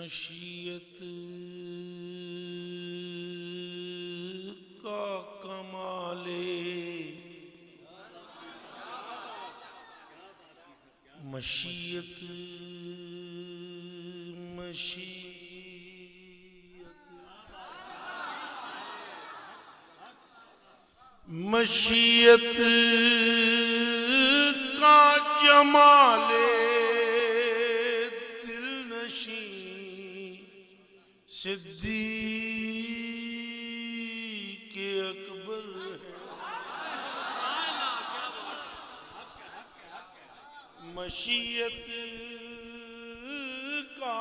مشیت کا کمال مشیت مشیت کا جمال دل نشیں صدیق اکبر مشیت کا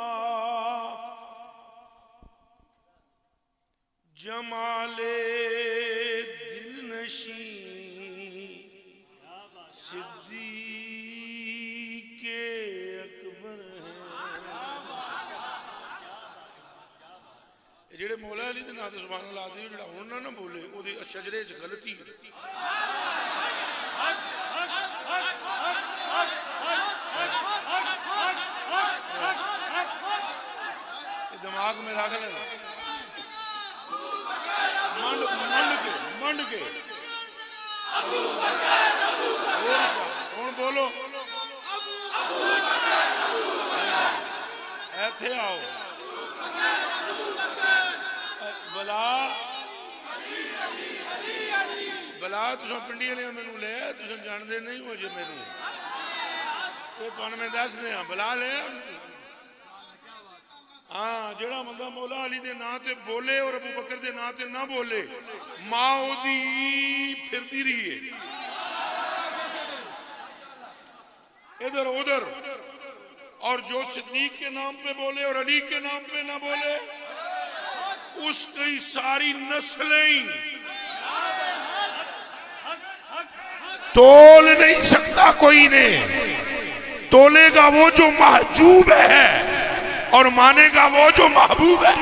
جمال دل نشیں صدیق اکبر ہے جڑے مولا علی دے نام تے سبحان اللہ آدھی جڑا ہن نہ بولے او دی شجرے وچ غلطی دماغ میں رکھ لے منڈ کے کون بولو ایتھے آؤ بلا تساں پنڈی والے مینوں لے تساں جاندے نہیں ہو جے مینوں یہ تھانوں میں دس دیاں بلا لے ہاں جڑا بندہ مولا علی دے نام تے بولے اور ابو بکر دے نام تے نہ بولے ماں اودی پھردی رہی ہے ادھر ادھر اور جو صدیق کے نام پہ بولے اور علی کے نام پہ نہ بولے اس کی ساری نسلیں تول نہیں سکتا کوئی نے تولے گا وہ جو محجوب ہے اور مانے گا وہ جو محبوب ہے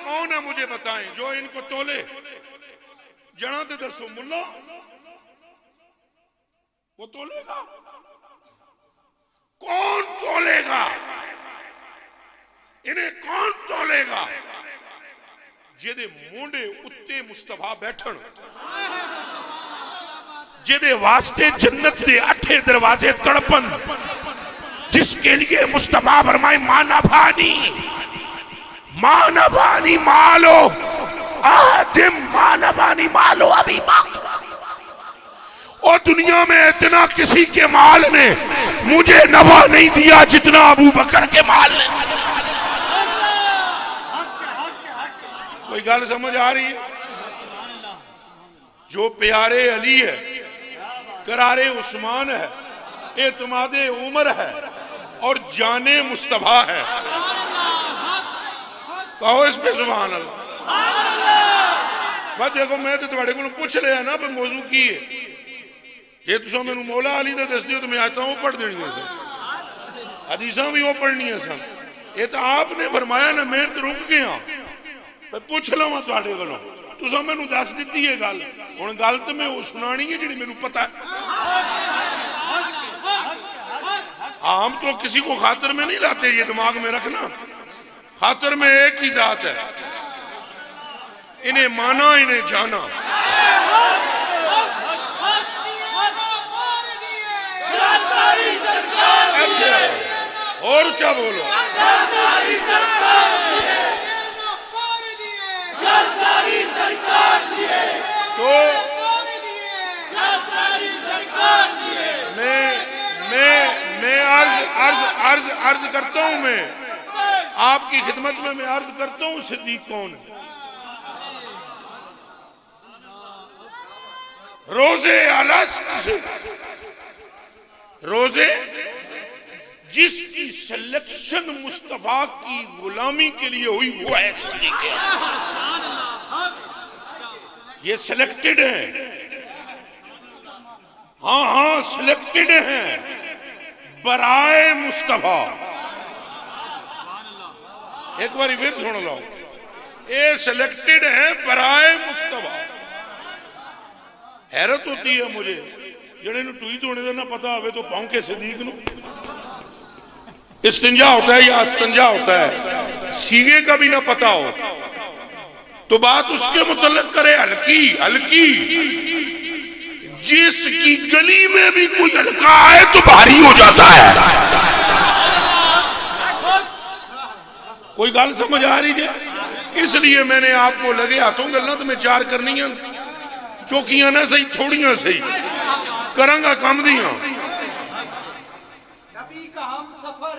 کون ہے مجھے بتائیں جو ان کو تولے جنا تے درسو ملا وہ تولے گا کون تولے گا انہیں کون تولے گا جدے مونڈے اتے مصطفیٰ بیٹھن جدے واسطے جنت دے 8 دروازے تڑپن جس کے لیے مصطفیٰ فرمائے ماں نبانی مالو آدم ماں نبانی مالو ابھی بکر اور دنیا میں اتنا کسی کے مال نے مجھے نفع نہیں دیا جتنا ابو بکر کے مال نے کوئی گل سمجھ آ رہی ہے جو پیارے علی ہے قرار عثمان ہے اعتماد عمر ہے اور جان مصطفیٰ ہے کہو اس پہ سبحان اللہ بات دیکھو میں تو تمہارے کو پوچھ رہا نا پر موضوع کی ہے یہ تو سو میں مولا علی دا دس دیو تو میں آتا ہوں پڑھ دینی ہے سن حدیثاں بھی وہ پڑھنی ہے سن یہ تو آپ نے فرمایا نا میں تو رک گیا پر پوچھ لوں میں تمہارے کو تو سو میں دس دیتی ہے گل ہن گل تو میں وہ سنانی ہے جڑی مینوں پتہ ہے ہم تو کسی کو خاطر میں نہیں لاتے یہ دماغ میں رکھنا خاطر میں ایک ہی ذات ہے انہیں مانا انہیں جانا اور کیا بولو تو میں عرض کرتا ہوں میں آپ کی خدمت میں عرض کرتا ہوں صدیق کون روزے روزے جس کی سلیکشن مصطفیٰ کی غلامی کے لیے ہوئی وہ ہے صدیق یہ سلیکٹڈ ہیں ہاں سلیکٹڈ ہیں برائے مصطفیٰ ایک باری پھر سن لو یہ سلیکٹڈ ہیں برائے مصطفیٰ حیرت ہوتی ہے مجھے جڑے نو ٹوئی دھونے دا نہ پتا ہوئے تو پاؤں کے صدیق نو استنجا ہوتا ہے یا استنجا ہوتا ہے، سیگے کا بھی نہ پتا ہو تو بات اس کے متعلق کرے ہلکی ہلکی، جس کی گلی میں بھی کوئی ہلکا آئے تو بھاری ہو جاتا ہے۔ کوئی گل سمجھ آ رہی ہے؟ اس لیے میں نے آپ کو لگے ہاتھوں گلنا تو میں چار کرنی ہیں، چوکیاں نہ صحیح تھوڑیاں صحیح کرنگا کام دیاں۔ نبی کا ہم سفر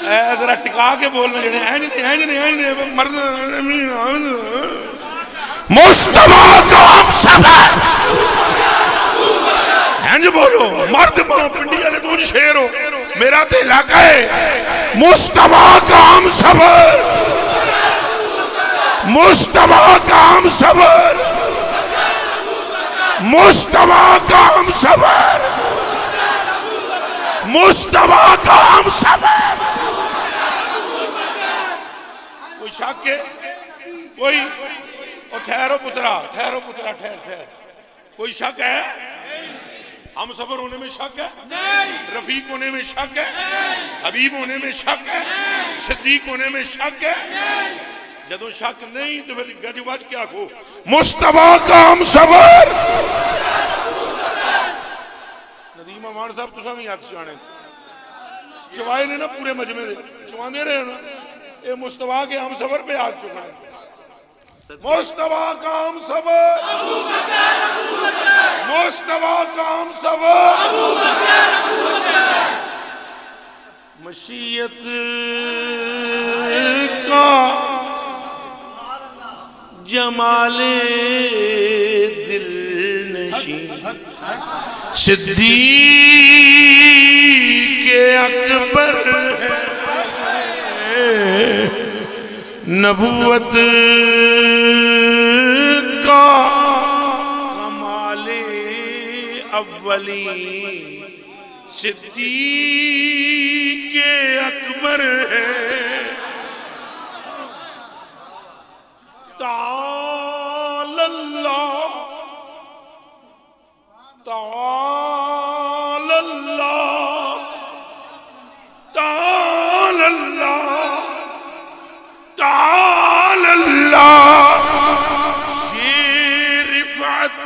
اے ذرا ٹکا کے بولنا جڑے اینجنے مرد مصطفیٰ کا ہم سفر، اینج بولو مرد پنڈی والے تو شیر ہو، میرا تو علاقہ ہے مصطفیٰ کا ہم سفر، مصطفیٰ کا ہم سفر، مصطفیٰ کا ہم سفر، مصطفیٰ کا ہم سفر۔ کوئی شک ہے؟ کوئی ٹھہرو پترا ٹھہر، کوئی شک ہے؟ ہم سفر ہونے میں شک ہے؟ رفیق ہونے میں شک ہے؟ حبیب ہونے میں شک ہے؟ صدیق ہونے میں شک ہے؟ جدو شک نہیں تو پھر گج وج کیا کہو مصطفیٰ کا ہم سفر۔ ندیم امان صاحب تو سامنے ہاتھ چانے چوائے نے نا پورے مجمع دے چوان دے رہے نا، اے مصطفیٰ کے ہم سفر پہ ہاتھ چکائے، مصطفیٰ کا ہم سفر، مصطفیٰ کا ہم سفر، مشیت کا جمال دل نشین صدیق اکبر ہے، نبوت کا کمال اولی صدیق اکبر ہے، تعالی اللہ تعالی اللہ تعالی اللہ تعالی اللہ، یہ رفعت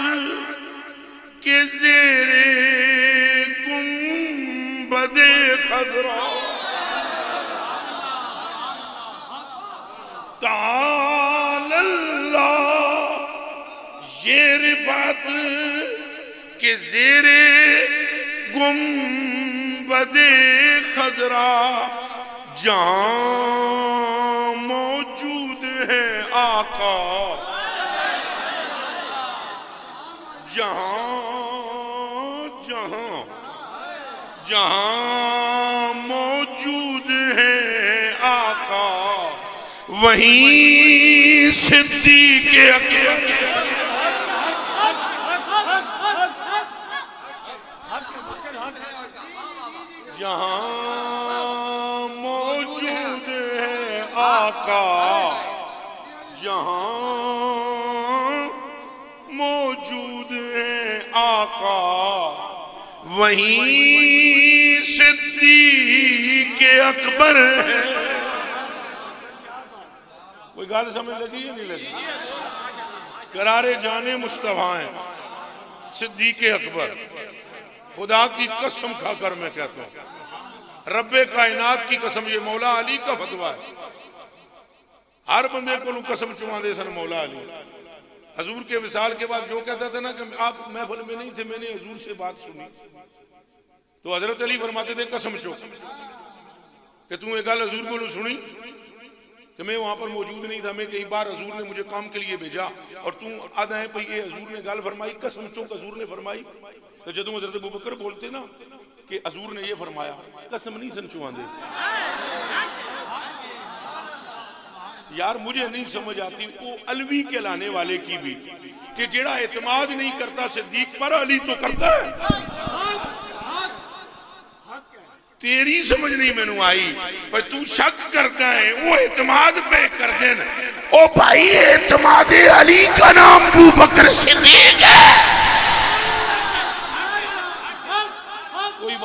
کے زیر گنبد خضرا، تعالی اللہ، یہ رفعت کے زیر گنبد خضرا، جہاں موجود ہے آقا، جہاں موجود ہے آقا، وہیں صدیق اکبر، جہاں موجود ہے آقا، جہاں موجود ہے آقا، وہیں صدیق اکبر ہے۔ کوئی گال سمجھ لگی یا نہیں لگی؟ قرارے جانے مصطفیٰ ہیں صدیق اکبر، خدا کی قسم کھا کر میں کہتا ہوں، رب کائنات کی قسم، یہ مولا علی کا فتویٰ ہے، ہر بندے کو قسم چوان دے سن مولا علی۔ حضور کے وصال کے بعد جو کہتا تھا نا کہ آپ محفل میں نہیں تھے، میں نے حضور سے بات سنی، تو حضرت علی فرماتے تھے قسم چو کہ تم ایک گل حضور کو سنی کہ میں وہاں پر موجود نہیں تھا، میں کئی بار حضور نے مجھے کام کے لیے بھیجا اور تم آدھا ہے پہ یہ حضور نے گل فرمائی، قسم چو کہ حضور نے فرمائی، تو جدوں حضرت ابوبکر بولتے نا کہ حضور نے یہ فرمایا، قسم نہیں سن چوان دے۔ یار مجھے نہیں سمجھ آتی وہ علوی کے لانے والے کی بھی کہ جیڑا اعتماد نہیں کرتا صدیق پر، علی تو کرتا ہے۔ تیری سمجھ نہیں میں نو آئی پر تو شک کرتا ہے، وہ اعتماد پہ کر دینا۔ او بھائی اعتماد علی کا نام ابوبکر صدیق ہے،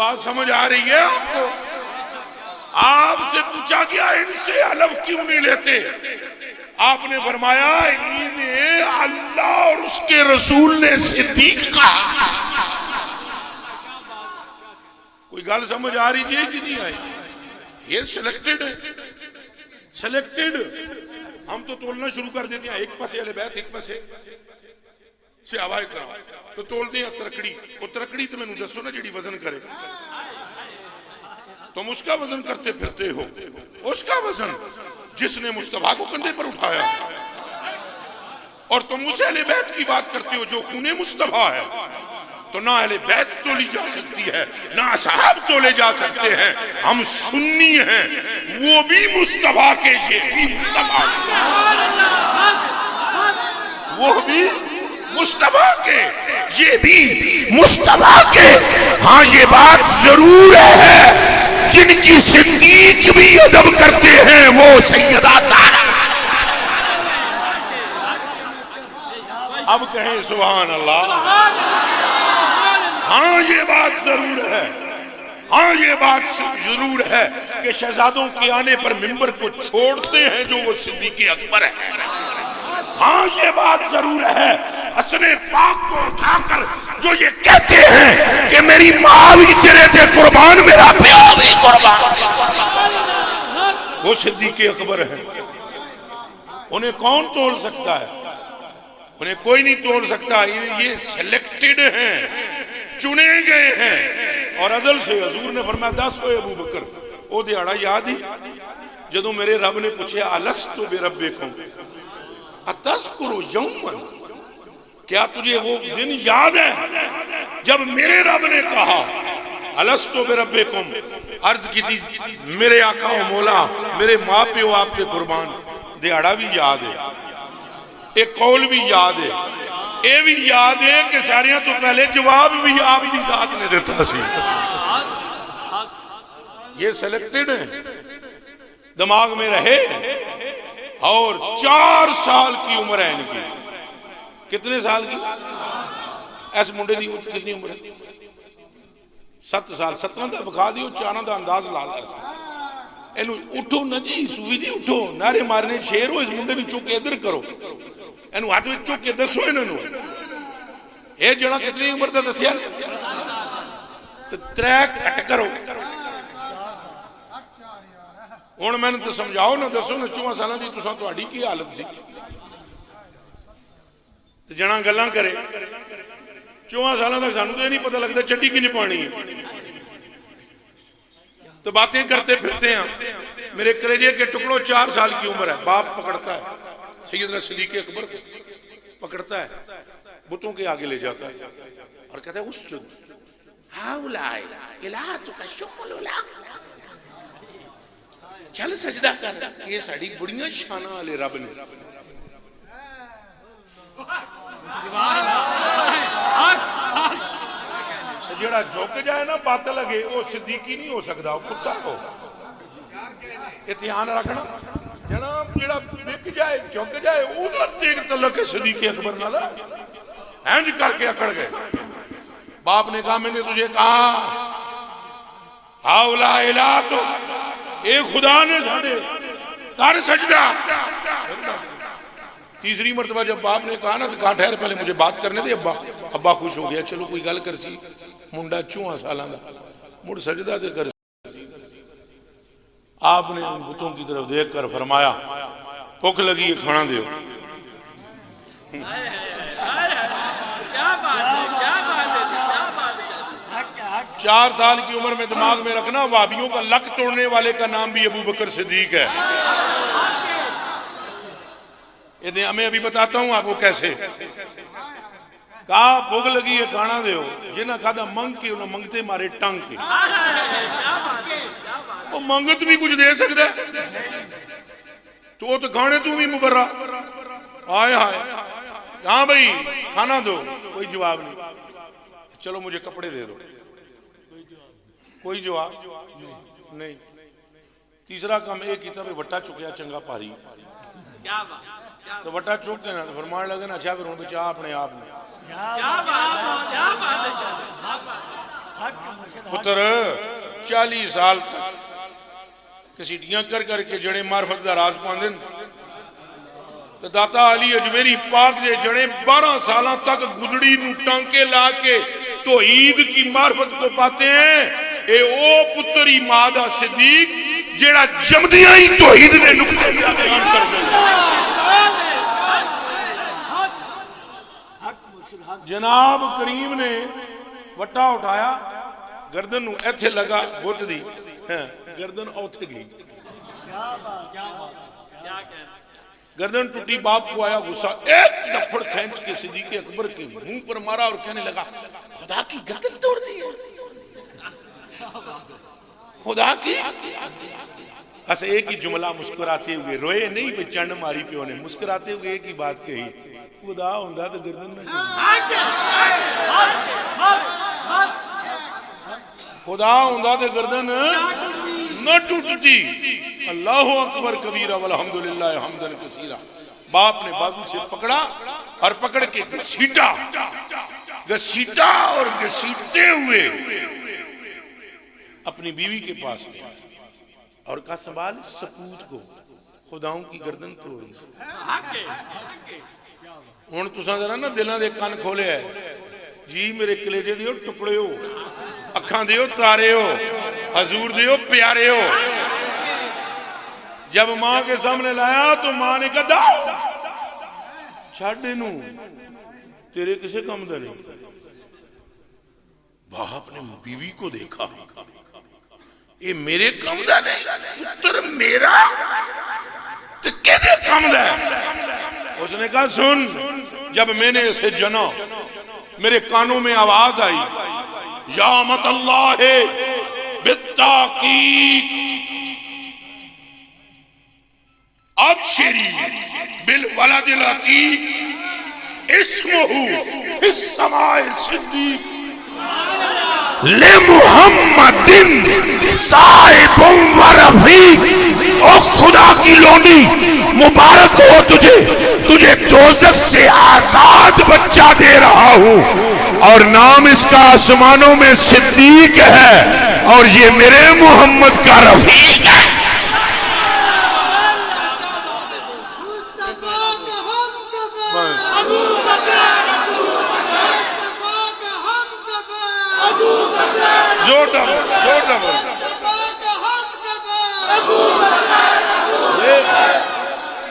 بات سمجھ آ رہی ہے آپ کو؟ آپ سے پوچھا گیا ان سے علم کیوں نہیں لیتے؟ آپ نے فرمایا انہیں اللہ اور اس کے رسول نے صدیق کہا۔ کوئی گل سمجھ آ رہی ہے کہ نہیں آئی؟ یہ سلیکٹڈ ہے، سلیکٹڈ۔ ہم تو تولنا شروع کر دیتے ہیں، ایک پسے اہل بیت، ایک پسے صحابہ کرام، تو تولتے ہیں ترکڑی۔ وہ ترکڑی تو میں نے دسو نا جڑی وزن کرے، تم اس کا وزن کرتے پھرتے ہو، اس کا وزن جس نے مصطفیٰ کو کندھے پر اٹھایا، اور تم اس اہل بیت کی بات کرتے ہو جو خون مصطفیٰ ہے۔ تو نہ اہل بیت تولی جا سکتی ہے، نہ اصحاب تولے جا سکتے ہیں۔ ہم سنی ہیں، وہ بھی مصطفیٰ کے، یہ بھی مصطفیٰ کے، وہ بھی مصطفیٰ کے، یہ بھی مصطفیٰ کے۔ ہاں یہ بات ضرور ہے، جن کی صدیق بھی ادب کرتے ہیں وہ سیدہ زہرا۔ اب کہیں سبحان اللہ۔ ہاں یہ بات ضرور ہے، ہاں یہ بات ضرور ہے کہ شہزادوں کے آنے پر منبر کو چھوڑتے ہیں جو وہ صدیق اکبر ہے۔ ہاں یہ بات ضرور ہے، حسن پاک کو اٹھا کر جو یہ کہتے ہیں کہ میری ماں بھی تیرے تھے قربان، میرا پیو بھی قربان، وہ صدیق اکبر ہے۔ انہیں کون تول سکتا ہے؟ انہیں کوئی نہیں تول سکتا۔ یہ سلیکٹڈ ہیں، چنے گئے ہیں۔ اور عدل سے حضور نے فرمایا 10 ہوئے ابو بکر، وہ دیہڑا یاد ہی جدوں میرے رب نے پوچھے الستو بربکم اتذکر یوما، کیا تجھے وہ دن یاد ہے جب میرے رب نے کہا الستو بربکم، عرض کی تھی میرے آقا و مولا میرے ماں پیو آپ کے قربان۔ دیہڑا بھی یاد ہے، ایک قول بھی یاد ہے، اے بھی یاد ہے کہ ساریاں تو پہلے جواب بھی آپ کی ذات نے دیتا سی۔ یہ سلیکٹڈ ہیں، دماغ میں رہے۔ اور 4 سال کی عمر ہے ان کی۔ کتنے سال کی؟ ایس منڈے دی کتنی عمر ہے؟ 7 سال۔ 17 دا بکھا دیو، 4 دا انداز لا لیا۔ اینو اٹھو نا جی، سوئی جی اٹھو، نعرے مارنے شیر ہو، اس منڈے نو چوک کے ادھر کرو، اینو ہاتھ میں چوک کے دسو انہوں۔ اے جڑا کتنی عمر دا دسیا تو 3 کٹ کرو۔ ہن میں نے تو سمجھاؤ نہ دسو نا 4 سالاں دی تساں تہاڈی کی حالت سی؟ تے جنا گلاں کرے 4 سالاں تک سانوں تے نہیں پتہ لگدا چٹی کی نہیں پانی ہے، تو باتیں کرتے پھرتے ہیں۔ میرے کلیجے کے ٹکڑوں 4 سال کی عمر ہے، باپ پکڑتا ہے سیدنا صدیق اکبر کو، پکڑتا ہے بتوں کے آگے لے جاتا ہے اور کہتا ہے اسجد ہاؤلائی الہاتک شمل لک، چل سجدہ کر۔ یہ ساڑی بڑیاں شانہ والے رب نے۔ جڑا جھک جائے نا بات لگے وہ صدیقی نہیں ہو سکتا، وہ کتا ہو۔ یہ دھیان رکھنا، جڑا بک جائے جھک جائے ادھر تیگ تلک صدیق اکبر نہ ہینج کر کے اکڑ گئے۔ باپ نے کہا میں نے تجھے کہا ہاؤلا الہاتو، اے خدا نے ساڑے کر سجدہ۔ تیسری مرتبہ جب باپ نے کہا نا تو کہا ٹھہر پہلے مجھے بات کرنے دے۔ ابا خوش ہو گیا، چلو کوئی گل کر سی، منڈا 4 سالاں دا مڑ سجدہ سے کر سی۔ آپ نے ان بتوں کی طرف دیکھ کر فرمایا بھوک لگی ہے کھانا دیو۔ 4 سال کی عمر میں دماغ میں رکھنا، وہابیوں کا لک توڑنے والے کا نام بھی ابو بکر صدیق ہے۔ یہ میں ابھی بتاتا ہوں آپ کو کیسے۔ کہا بھوک لگی ہے کھانا دیو، جنہاں کہا منگ کے انہاں منگتے مارے ٹنگ کے۔ وہ منگت بھی کچھ دے سکتا ہے تو کھانے تو بھی مبرہ آئے ہائے۔ کہاں بھئی کھانا دو، کوئی جواب نہیں۔ چلو مجھے کپڑے دے دو، کوئی جواب نہیں۔ تیسرا کام ایک ہی تھا بھی وٹا چکیا چنگا پاری، تو وٹا چک کے نا تو فرمان لگے نا اچھا پھر ہوں بچا اپنے آپ نے۔ پتر 40 سال تک کسیٹیاں کر کر کے جڑے معرفت دا راز پاندن تو داتا علی اجمیری پاک دے جڑے 12 سالاں تک گدڑی نو ٹانکے لا کے توحید کی معرفت کو پاتے ہیں. اے او پتری مادہ صدیق جیڑا جمدیاں ہی توحید نے نکتے بیان کر دیں. جناب کریم نے وٹا اٹھایا گردن نو ایتھے لگا گھٹ دی گردن اوتھے گئی گردن ٹوٹی. باپ کو آیا غصہ ایک دفڑ کھینچ کے صدیق اکبر کے منہ پر مارا اور کہنے لگا خدا کی گردن توڑ دی ہے خدا کی. بس ایک ہی جملہ مسکراتے ہوئے روئے نہیں بے چنڈ ماری پیو نے مسکراتے ہوئے ایک ہی بات کہی خدا ہوندہ تو گردن نہ خدا ہوندہ تو گردن نہ ٹوٹتی. اللہ اکبر کبیرہ والحمدللہ حمدن کثیرہ. باپ نے بازو سے پکڑا اور پکڑ کے گھسیٹا اور گھسیٹتے ہوئے اپنی بیوی کے پاس گیا اور کہا سنبھال سپوت کو خداؤں کی گردن توڑی. ہن تساں ذرا نا دلاں دے کان کھولے ہے جی میرے کلیجے دیو ٹکڑے ہو اکھاں دیو تارے ہو حضور دیو پیارے ہو. جب ماں کے سامنے لایا تو ماں نے کہا چھاڑ نو تیرے کسے کم دا نہیں. باپ نے بیوی کو دیکھا یہ میرے کم دا نہیں پتر میرا تو کہتے کم دا ہے. اس نے کہا سن جب میں نے اسے جنا میرے کانوں میں آواز آئی یا مت اللہ بالتحقیق ابشری بالولد العتیق اسمہ فی السماء صدیق لمحمد صاحب و رفیق. او خدا کی لونڈی مبارک ہو تجھے دوزخ سے آزاد بچہ دے رہا ہوں اور نام اس کا آسمانوں میں صدیق ہے اور یہ میرے محمد کا رفیق ہے. زور ڈبل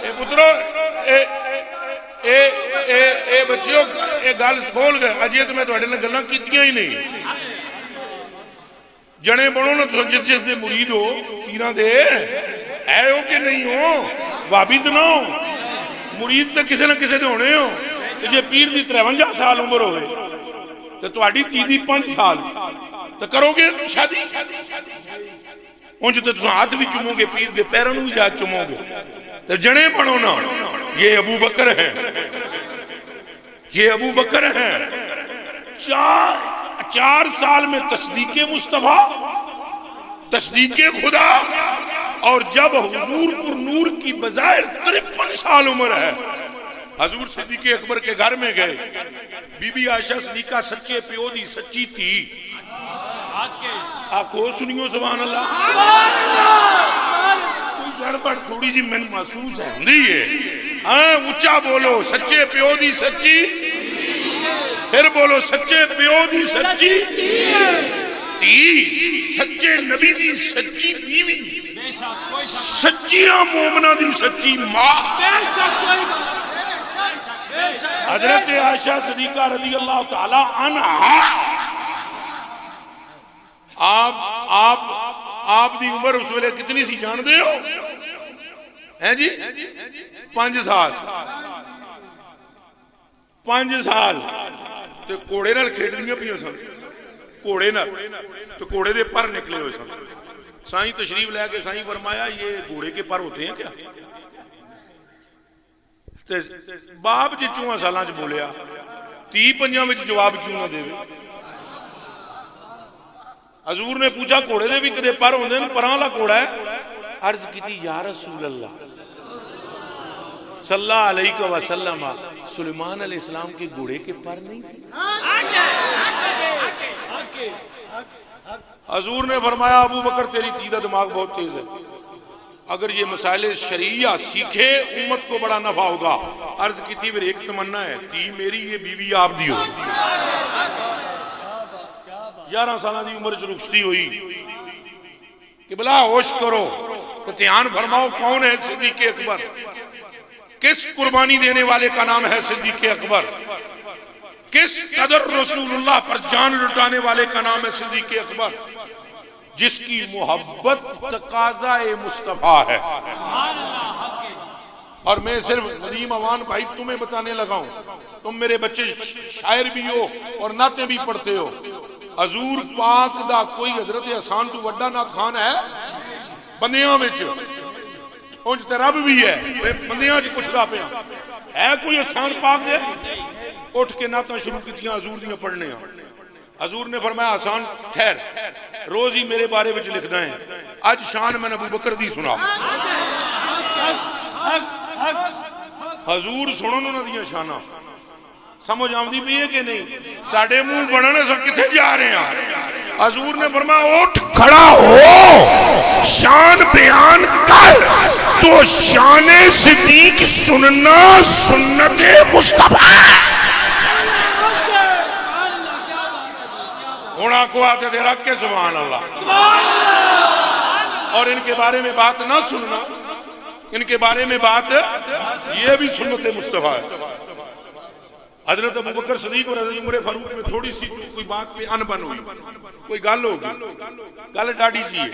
اے پترو اے بچیوں اے گل کھول گئے اجے تو میں تواڈے نال گلاں کیتیاں ہی نہیں. جنے بنو نا تو جس دے مرید ہو پیراں دے اے ہو کہ نہیں ہو وابی تو نہ ہو مرید تے کسے نہ کسے دے ہونے ہو. تے جے پیر دی 53 سال عمر ہوئے تے تواڈی تی دی 5 سال تو کرو گے شادی انج تے تساں ہاتھ بھی چومو گے پیر دے پیراں نوں بھی جا چومو گے. تو جنے بنو نا یہ ابو بکر ہیں یہ ابو بکر ہیں. 4 سال میں تصدیق مصطفیٰ تصدیق خدا اور جب حضور پر نور کی بظاہر 53 سال عمر ہے حضور صدیق اکبر کے گھر میں گئے. بی بی عائشہ صدیقہ سچے پیو دی سچی تھی. آنکھو سنیو سبحان اللہ کوئی گڑبڑ تھوڑی جی میں محسوس ہے اچھا بولو سچے پیو دی سچی پھر بولو سچے پیو دی سچی تھی سچے نبی دی سچی بیوی سچیاں مومنہ دی سچی ماں حضرت عائشہ صدیقہ رضی اللہ تعالی عنہا. آپ دی عمر اس ویلے کتنی سی جان دے ہو ہیں جی 5 سال 5 سال تو کوڑے نال کھیڈ دیاں پیاں سن کوڑے نال تو کوڑے دے پر نکلے ہوئے سن. سائیں تشریف لے کے سائیں فرمایا یہ گھوڑے کے پر ہوتے ہیں کیا. باپ جی 4 سالاں چ بولیا 30-35 وچ جواب کیوں نہ دے. حضور نے پوچھا کوڑے دے بھی کدے پر ہوندے نے پراں والا کوڑا ہے. عرض کیتی یا رسول اللہ صلی اللہ علیہ وسلم سلیمان علیہ السلام کے گھوڑے کے پر نہیں تھے. حضور نے فرمایا ابو بکر تیری تیزا دماغ بہت تیز ہے، اگر یہ مسائل شریعہ سیکھے امت کو بڑا نفع ہوگا۔ عرض کی تھی میری ایک تمنا ہے، تھی میری یہ بیوی آپ دی ہو۔ 11 سالہ دی عمر جو رخصتی ہوئی کہ بلا ہوش کرو تو دھیان فرماؤ کون ہے صدیق اکبر، کس قربانی دینے والے کا نام ہے صدیق اکبر، کس قدر رسول اللہ پر جان لٹانے والے کا نام ہے صدیق اکبر، جس کی محبت تقاضا مصطفیٰ ہے۔ اور میں صرف ندیم اوان بھائی تمہیں بتانے لگا ہوں، تم میرے بچے شاعر بھی ہو اور نعتیں بھی پڑھتے ہو، حضور پاک دا کوئی حضرت حسان تو وڈا نعت خان ہے بندیاں وچ، انج تے رب بھی ہے بندیاں وچ کچھ دا پیا ہے کوئی حسان پاک دے؟ اٹھ کے نعتاں شروع کیتیاں حضور دیاں پڑھنے ہیں۔ حضور نے فرمایا حسان ٹھہر، روز ہی میرے بارے وچ لکھدا ہے، اج شان میں ابو بکر دی سنا۔ حضور سنن انہاں دیاں شاناں سمجھ آمدی بھی ہے کہ نہیں؟ ساڑھے منہ بڑھنے سے کتھے جا رہے ہیں؟ حضور نے فرمایا اٹھ کھڑا ہو، شان بیان کر، تو شان صدیق سننا سنت مصطفیٰ۔ ہونا کو آتے دے رکھ کے سبحان اللہ، اور ان کے بارے میں بات نہ سننا، ان کے بارے میں بات یہ بھی سنت مصطفیٰ ہے۔ حضرت ابو بکر صدیق اور حضرت عمر فاروق میں تھوڑی سی کوئی بات پہ انبن ہوئی، کوئی گل ہوگی، گل ڈاڑی جی ہے۔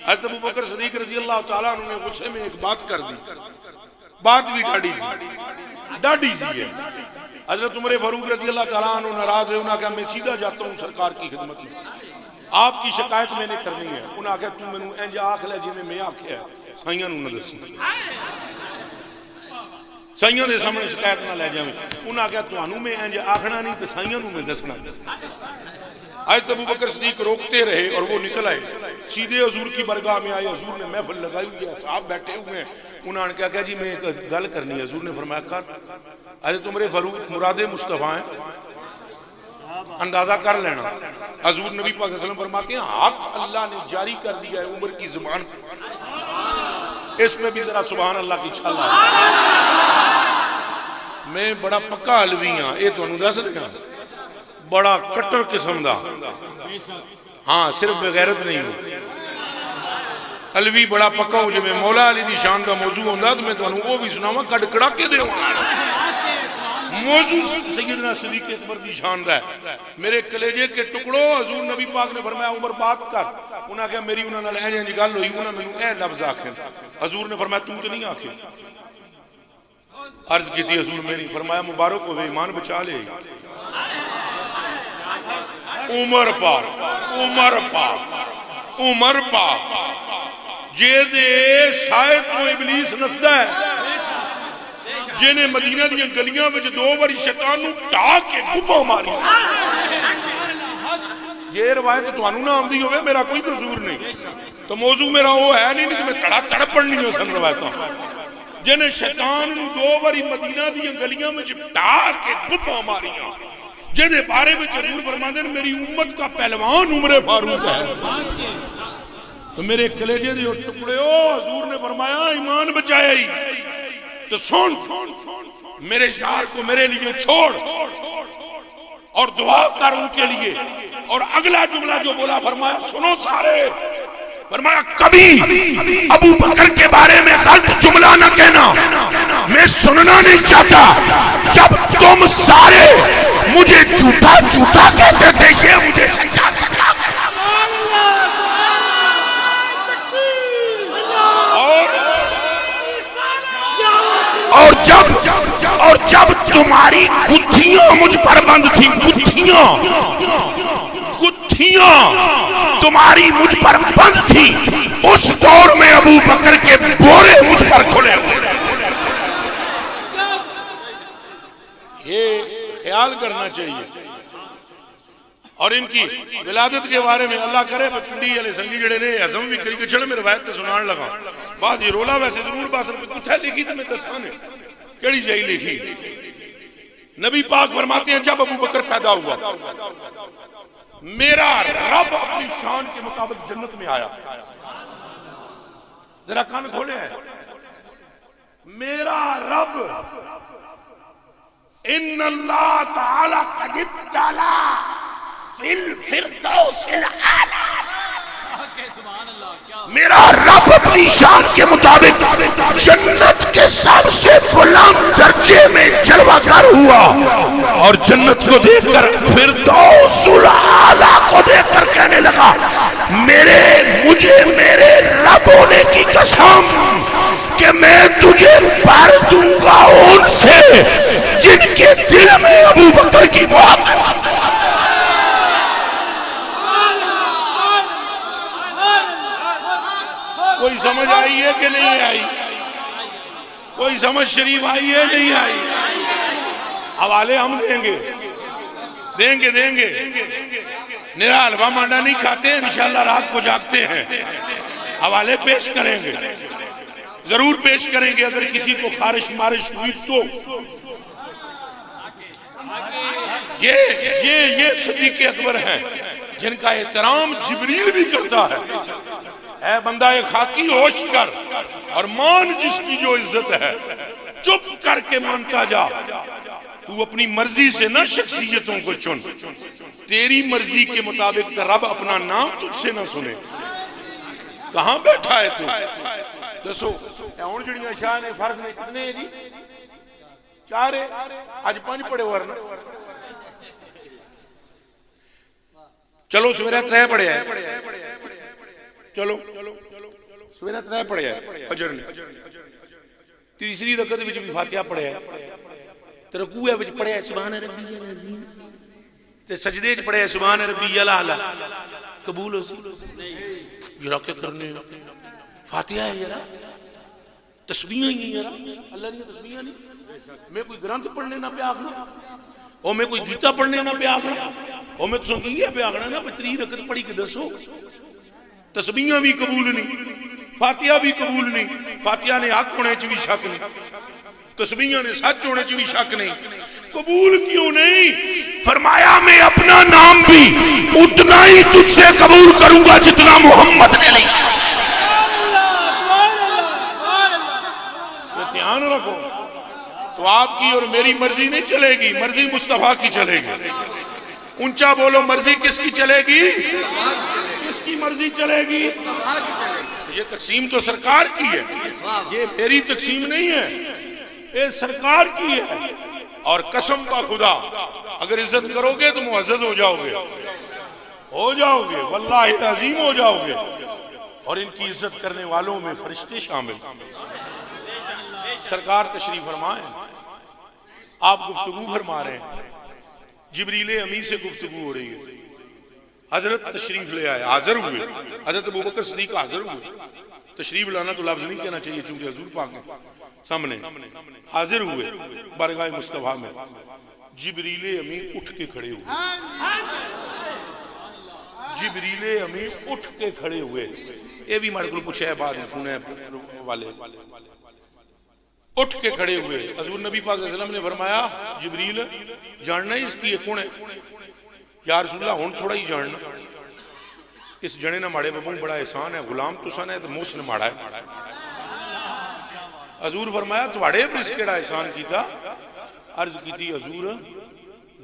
حضرت ابو بکر صدیق رضی اللہ تعالیٰ عنہ نے غصے میں ایک بات کر دی، بات بھی ڈاڑی جی ہے۔ حضرت عمر فاروق رضی اللہ تعالیٰ عنہ ناراض ہے، انہوں نے کہا میں سیدھا جاتا ہوں سرکار کی خدمت میں، آپ کی شکایت میں نے کرنی ہے۔ انہوں نے کہا تو میں نے انج آکھ لے جی میں آکھیا ہے، سائیاں نوں نہ دسی، سائیاں دے سامنے شکایت نہ لے جاویں۔ انہوں نے کہا تانوں میں انج آکھنا نہیں تے سائیاں نوں میں دسنا۔ حضرت ابو بکر صدیق روکتے رہے اور وہ نکل آئے، سیدھے حضور کی برگاہ میں آئے، حضور نے محفل لگائی ہوئی ہے، صاحب بیٹھے ہوئے ہیں۔ انہوں نے کہا جی میں ایک گل کرنی ہے۔ حضور نے فرمایا کر۔ حضرت عمر فاروق مراد مصطفیٰ ہیں، اندازہ کر لینا۔ حضور نبی پاک صلی اللہ علیہ وسلم فرماتے ہیں حق اللہ نے جاری کر دیا ہے عمر کی زبان پر، اس میں بھی ذرا سبحان اللہ کی چھال ہے۔ میں بڑا پکا علوی ہاں، یہ تو انہوں دس رہا بڑا کٹر قسم دا، ہاں صرف بغیرت نہیں ہوں، علوی بڑا پکا ہوں۔ جب میں مولا علی دی شان دا موضوع ہوندہ تو میں تو انہوں وہ بھی سناواں کڑ کڑا کے دے موضوع سیدنا صدیق اکبر دی شان دا ہے۔ میرے کلیجے کے ٹکڑوں حضور نبی پاک نے فرمایا عمر بات کر۔ انہوں نے کہا میری انہوں نے لہجے جی گل ہوئی، انہوں نے میں اے لفظ آکھیں۔ حضور نے فرمایا تم تو نہیں آکھیں۔ عرض کی تھی حضور میری، فرمایا مبارک ہوئے ایمان بچا لے۔ عمر پاک عمر پاک عمر پاک جے دے سائے تو ابلیس نسدہ ہے، جنہیں مدینہ دیاں گلیاں وچ 2 باری شیطان نو ٹا کے گھبا ماری۔ یہ روایت تو انہوں نے آمدی ہوئے، میرا کوئی قصور نہیں، تو موضوع میرا وہ ہے نہیں کہ میں تڑا تڑ پڑھنی ہو سن روایتوں، جنہیں شیطان نو 2 باری مدینہ دیاں گلیاں وچ ٹا کے گھبا ماریاں، جنہیں بارے میں حضور فرماتے ہیں میری امت کا پہلوان عمر فاروق ہے۔ تو میرے کلیجے دے ٹکڑے ہو، حضور نے فرمایا ایمان بچایا ہی تو سن میرے یار کو میرے لیے چھوڑ اور دعا کر ان کے لیے۔ اور اگلا جملہ جو بولا فرمایا سنو سارے، فرمایا کبھی ابو بکر کے بارے میں غلط جملہ نہ کہنا، میں سننا نہیں چاہتا۔ جب تم سارے مجھے جھوٹا جھوٹا کہتے تھے یہ مجھے سمجھا سکتا ہے۔ اور جب تمہاری گتھیاں مجھ پر بند تھی، گتھیاں تمہاری مجھ پر بند تھی، اس دور میں ابو بکر کے بورے مجھ پر کھلے ہوئے۔ یہ خیال کرنا چاہیے۔ اور ان کی ولادت کے بارے میں اللہ کرے پنڈی علیہ سنگی جڑے نے عظم بھی کری کچھڑ میں روایت تے سنان لگا، بعد یہ رولا ویسے ضرور باسر پہ کتھا لکھی تو میں دسانے کیڑی جائی لکھی نبی پاک فرماتے ہیں جب ابو بکر پیدا ہوا میرا رب اپنی شان کے مطابق جنت میں آیا. ذرا کان کھولے ہیں. میرا رب ان اللہ تعالی قد اطلع فی الفردوس الاعلی. میرا رب اپنی شان کے مطابق جنت کے سب سے بلند درجے میں جلوہ گر ہوا اور جنت کو دیکھ کر فردوس الاعلی کو دیکھ کر کہنے لگا مجھے میرے رب ہونے کی قسم کہ میں تجھے بھر دوں گا ان سے جن کے دل میں ابو بکر کی محبت. کوئی سمجھ آئی ہے کہ نہیں آئی؟ کوئی سمجھ شریف آئی ہے نہیں آئی؟ حوالے ہم دیں گے نرا حلوہ مانڈا نہیں کھاتے ہیں انشاءاللہ رات کو جاگتے ہیں. حوالے پیش کریں گے, ضرور پیش کریں گے. اگر کسی کو خارش مارش ہوئی تو یہ صدیق اکبر ہیں جن کا احترام جبریل بھی کرتا ہے. اے بندہ خاکی ہوش کر اور مان جس کی جو عزت ہے, چپ کر کے مانتا جا. تو اپنی مرضی سے نہ شخصیتوں کو چن, تیری مرضی کے مطابق رب اپنا نام تجھ سے نہ سنے. کہاں بیٹھا ہے تو دسو. ہن جڑیاں شاہ نے فرض نے کتنے جی؟ 4 اج 5 پڑھے ہوئے نا. چلو سویرے 3 پڑھے ہیں. چلو سویرے 3 پڑھے ہیں فجر نے. تیسری رکعت وچ بھی فاتحہ پڑھے ہے, تے رکوع وچ پڑھے ہے سبحان ربی العظیم, تے سجدے وچ پڑھے ہے سبحان ربی الاعلی. قبول ہو سی ذرا کیا کرنے فاتحہ ہے یارا, تسبیحاں ہی یارا, اللہ دی تسبیحاں نہیں. میں کوئی گرنتھ پڑھنے نہ پہ آخنا, او میں کوئی گیتا پڑھنے نہ پہ آخنا, او میں تسوں کی پہ آخنا نا 3 رکعت پڑھی کے دسو. تسبیحاں بھی قبول نہیں, فاتحہ بھی قبول نہیں. فاتحہ نے حق ہونے چ بھی شک نہیں, تسبیحاں نے سچ ہونے چ بھی شک نہیں. قبول کیوں نہیں؟ فرمایا میں اپنا نام بھی اتنا ہی تجھ سے قبول کروں گا جتنا محمد نے لیا. دھیان رکھو, تو آپ کی اور میری مرضی نہیں چلے گی, مرضی مصطفیٰ کی چلے گی. اونچا بولو, مرضی کس کی چلے گی؟ کس کی مرضی چلے گی؟ یہ تقسیم تو سرکار کی ہے, یہ میری تقسیم نہیں ہے, یہ سرکار کی ہے. اور قسم کا خدا اگر عزت کرو گے تو معزز ہو جاؤ گے, واللہ العظیم ہو جاؤ گے. اور ان کی عزت کرنے والوں میں فرشتے شامل. سرکار تشریف فرمائیں, آپ گفتگو فرما رہے ہیں, جبریل امی سے گفتگو ہو رہی ہے. حضرت تشریف لے آئے, حاضر ہوئے. حضرت ابوبکر صدیق حاضر ہوئے. تشریف لانا تو لفظ نہیں کہنا چاہیے چونکہ حضور پاک سامنے حاضر ہوئے بارگاہ مصطفیٰ میں. جبریل امی اٹھ کے کھڑے ہوئے. جبریل امی اٹھ کے کھڑے ہوئے. یہ بھی ہمارے کو پوچھا ہے بعد سنے والے. اٹھ کے کھڑے ہوئے. حضور نبی پاک صلی اللہ علیہ وسلم نے فرمایا جبریل جاننا ہی اس کی کون ہے؟ یا رسول اللہ ہون تھوڑا ہی جاننا, اس جنے نہ ماڑے بابوں بڑا احسان ہے, غلام تسان ہے تو موس نے ماڑا ہے. حضور فرمایا تواڑے پر اس کیڑا احسان کیتا؟ عرض کی تھی حضور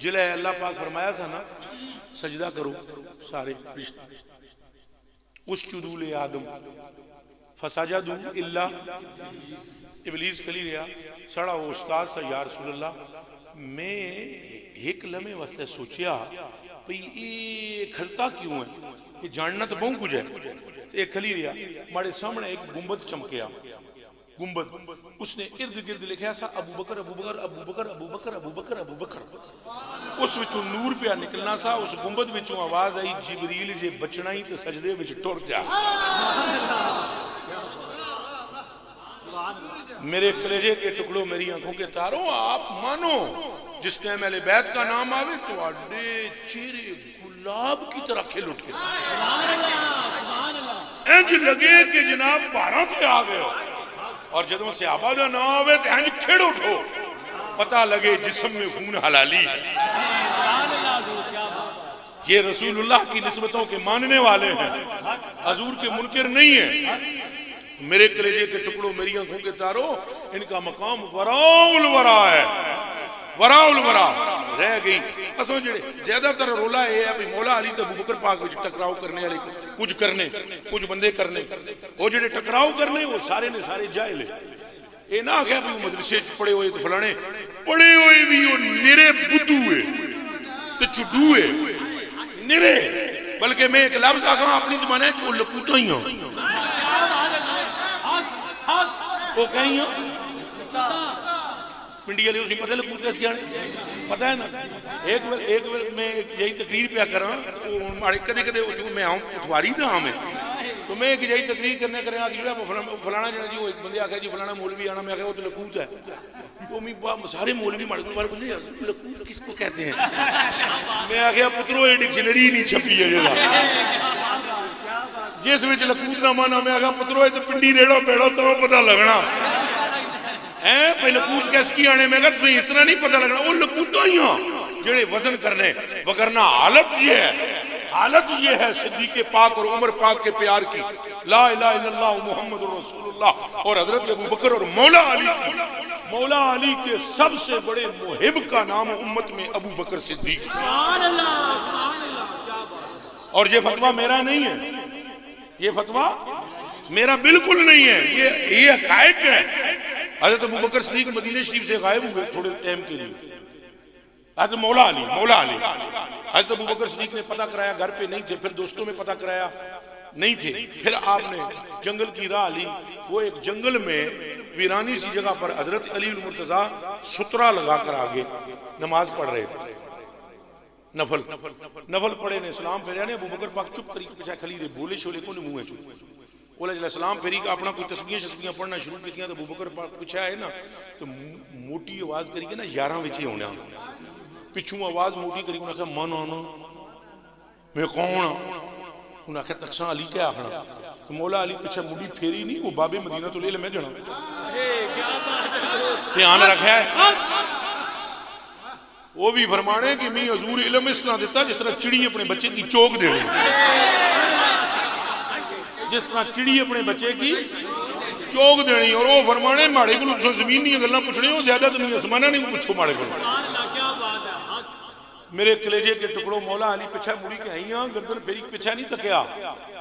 جلے اللہ پاک فرمایا سا نا سجدہ کرو سارے اس چدول آدم فسجدوا الا ابلیس کلی رہا سڑا وہ استاد سا. یا رسول اللہ میں ایک لمحے واسطے سوچیا بھئی یہ کھلتا کیوں ہے, یہ جاننا تو بہت کچھ ہے. ایک کھلی رہا ہمارے سامنے ایک گنبد چمکیا, گنبد اس نے ارد گرد لکھا سا ابو بکر ابو بکر ابو بکر ابو بکر ابو بکر ابو بکر. اس وچوں نور پہ نکلنا سا. اس گنبد وچوں آواز آئی جبریل جے بچنا ہی تے سجدے وچ ٹر جا. میرے کلیجے کے ٹکڑوں, میری آنکھوں کے تاروں, آپ مانو جس ٹائم اہل بیت کا نام آوے تو اڈے چہرے گلاب کی طرح کھل اٹھے. انج لگے کہ جناب 12 تے آ گئے, اور جدوں صحابہ دا نام آوے تو انج کھڑ اٹھو. پتہ لگے جسم میں خون حلالی ہے. یہ رسول اللہ کی نسبتوں کے ماننے والے ہیں, حضور کے منکر نہیں ہیں. میرے کلیجے کے ٹکڑوں, میری آنکھوں کے تاروں, ان کا مقام وراء الورا ہے, وراء الورا رہ گئی. اصل جڑے زیادہ تر رولا یہ ہے مولا علی تے ابو بکر پاک وچ ٹکراؤ کرنے والے کچھ کرنے, کچھ بندے کرنے, وہ جڑے ٹکراؤ کرنے وہ سارے نے سارے جاہل ہیں. یہ نہ آخیا بھی مدرسے پڑھے ہوئے تو فلانے پڑھے ہوئے بھی وہ نرے بدھو ہے تے چڈو ہے نرے. بلکہ میں ایک لفظ آخا اپنی زبان ہے وہ لکوتا ہی ہوں, وہ کہیں ہوں پنڈی والے اسی پتہ لکوت کیسے کیا پتہ ہے نا. ایک بار میں یہی تقریر پہ کرا کدے کدے میں آؤں اتواری تھا میں تو میں ایک یہی تقریر کرنے کریں آگے فلانا جنا جی وہ ایک بندے آخیا جی فلانا مولوی آنا, میں آخیا وہ تو لکوت ہے. تو سارے مولوی مارے کو لکوت کس کو کہتے ہیں. میں آخیا پترو یہ ڈکشنری نہیں چھپی ہے جس وچ لکوت نہ مانا. میں آخیا پترو یہ تو پنڈی ریڑا پیڑا تو پتہ لگنا پہلے لکوت کیس کی آنے. میں کہا تمہیں اس طرح نہیں پتہ لگنا, وہ لکوتا ہی ہاں جڑے وزن کرنے. وگرنہ حالت یہ ہے, حالت یہ ہے صدیق پاک اور عمر پاک کے پیار کی, لا الہ الا اللہ محمد رسول اللہ, اور حضرت ابو بکر اور مولا علی. مولا علی کے سب سے بڑے محب کا نام امت میں ابو بکر صدیق. اور یہ فتویٰ میرا نہیں ہے, یہ فتویٰ میرا بالکل نہیں ہے, یہ حقائق ہے. حضرت ابو بکر صدیق مدینہ شریف سے غائب ہوئے تھوڑے ٹائم کے لیے. حضرت مولا علی حضرت ابو بکر صدیق نے پتہ کرایا, گھر پہ نہیں تھے. پھر دوستوں میں پتہ کرایا نہیں تھے. پھر آپ نے جنگل کی راہ لی. وہ ایک جنگل میں ویرانی سی جگہ پر حضرت علی المرتضیٰ سترہ لگا کر آگے نماز پڑھ رہے تھے, نفل پڑھے نے. سلام پھیریا نے. ابو بکر پاک چپ کری پیچھے کھلی رہے, بولے شولے کو نے منہ چپ. بولا جلے سلام پھیری کا اپنا کوئی تسبیحاں پڑھنا شروع کیتیاں. تو ابو بکر پاک پیچھے آئے نا تو موٹی آواز کری کے نا 11 وچے ہونے پچھوں آواز موٹی کری. انہوں نے کہا من آنا میں کون ہاں. انہوں نے کہا تکساں علی کیا آخنا. تو مولا علی پیچھے موٹی پھیری نہیں, وہ بابے مدینہ تو لے لے میں جنا دھیان رکھا ہے. وہ بھی فرمانے کہ میں حضور علم اس طرح دیتا جس طرح چڑی اپنے بچے کی چوک دے رہی, جس طرح چڑی اپنے بچے کی چوک دینی. اور وہ فرمانے ماڑے کو زمین نہیں گلاں پوچھنے ہو زیادہ دنیا اسمانہ نہیں پوچھو ماڑے کو. میرے کلیجے کے ٹکڑوں مولا علی پیچھے مڑی کے آئیاں, گردن پھیری پیچھے نہیں تکیا.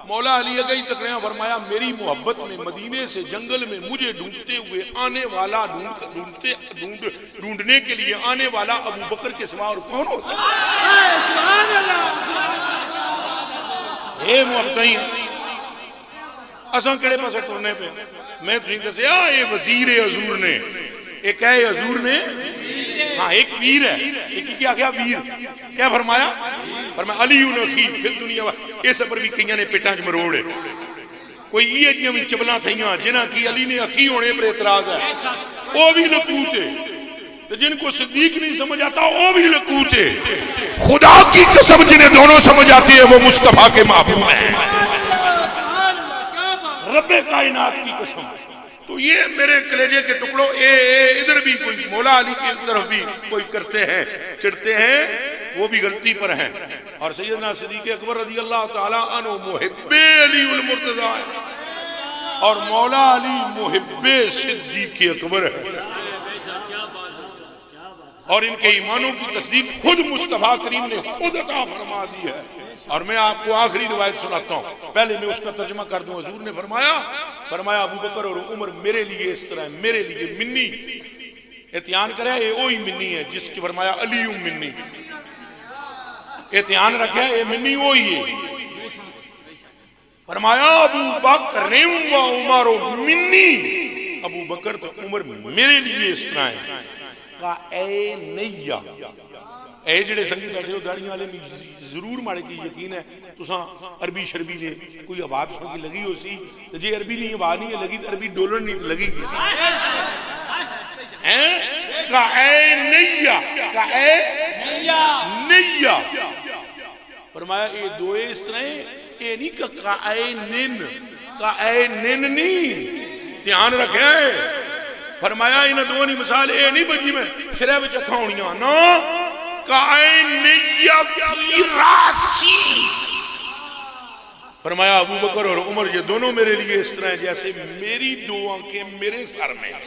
مولا علی اگئی تکڑیاں. فرمایا میری محبت میں مدینے سے جنگل میں مجھے ڈھونڈتے ہوئے آنے والا ڈھونڈنے کے لیے آنے والا ابو بکر کے سوا اور کون ہو سکتا ہے. محبتیں ہی اساں کڑے پاسے ٹرنے پہ. میں تجھے دسیا یہ وزیر حضور نے, ایک ہے حضور نے, ہاں ایک ویر ہے. ایک کیا ویر کیا فرمایا علی اخی فی الدنیا. اس پر بھی کئیاں نے پیٹاں چ مروڑ ہے. کوئی یہ جیاں بھی چبلاں تھیاں جنہاں کی علی نے اخی ہونے پر اعتراض ہے, وہ بھی لکوت ہے. تو جن کو صدیق نہیں سمجھ آتا وہ بھی لکوت ہے. خدا کی قسم جنہیں دونوں سمجھ آتی ہے وہ مصطفیٰ کے محبوب ہیں, رب کائنات کی قسم. تو یہ میرے کلیجے کے ٹکڑوں ادھر بھی کوئی مولا علی کی طرف بھی کوئی کرتے ہیں چڑھتے ہیں, وہ بھی غلطی پر ہیں. اور سیدنا صدیق اکبر رضی اللہ تعالی عنہ محب علی المرتضیٰ اور مولا علی محب صدیق اکبر ہے. اور ان کے ایمانوں کی تصدیق خود مصطفیٰ کریم نے خود عطا فرما دی ہے. اور میں آپ کو آخری روایت سناتا ہوں, پہلے میں اس کا ترجمہ کر دوں. حضور نے فرمایا ابو بکر اور عمر میرے لیے اس طرح میرے لیے منی اتیان کرے, یہ وہی منی ہے جس کی فرمایا علی منی. اتیان رکھے یہ منی وہی ہے. فرمایا ابو بکر و عمر منی, ابو بکر تو عمر میرے لیے اس طرح ہے. کہا اے نیا, اے جڑے سنگی بیٹھے ہو داڑیاں والے ضرور مارے کی یقین ہے تساں عربی شربی نے کوئی آواز سن کی لگی ہو سی, جی عربی نہیں آواز نہیں لگی تو عربی ڈولن نہیں لگی گی. کہا اے نیا, کہا اے نیا. فرمایا اے دوئے اس طرح اے نہیں کہا اے نن, کہا اے نن نہیں. دھیان رکھیں فرمایا انہاں دو نہیں مثال اے نہیں بجی میں شرح وچ اکھاں ہونیاں نا کائنیہ فی راسی. فرمایا ابو بکر اور عمر یہ دونوں میرے لیے اس طرح ہیں جیسے میری دو آنکھیں میرے سر میں ہیں.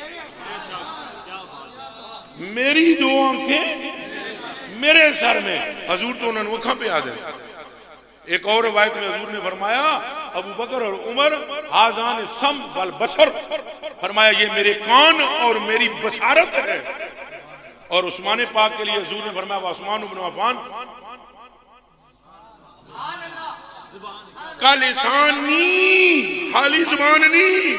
میری دو آنکھیں میرے سر میں. حضور تو انہوں نے اکھاں پہ آدھے. ایک اور روایت میں حضور نے فرمایا ابو بکر اور عمر آزان سم والبصر، فرمایا یہ میرے کان اور میری بصارت ہے. اور عثمان پاک کے لیے حضور نے فرمایا عثمان بن عفان کا لسانی، خالی زبان نہیں،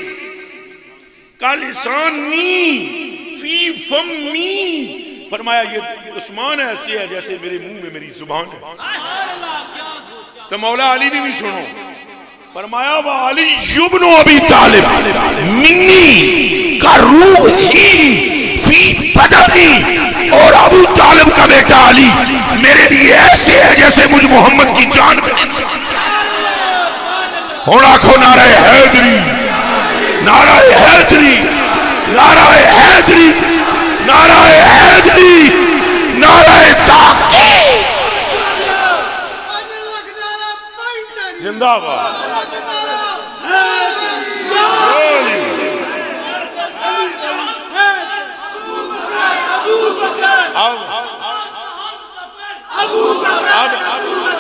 کا لسانی فی فمی، فرمایا یہ عثمان ایسے ہے جیسے میرے منہ میں میری زبان ہے. تو مولا علی نے بھی سنو، فرمایا وعلی ابن ابی طالب منی کا روحی فی بدنی، اور ابو طالب کا بیٹا علی میرے لیے ایسے ہے جیسے مجھ محمد کی جان میں. اور آنکھوں نعرہ حیدری، نعرہ حیدری، نعرہ حیدری، نعرہ حیدری، نعرہ تحقیق زندہ باد.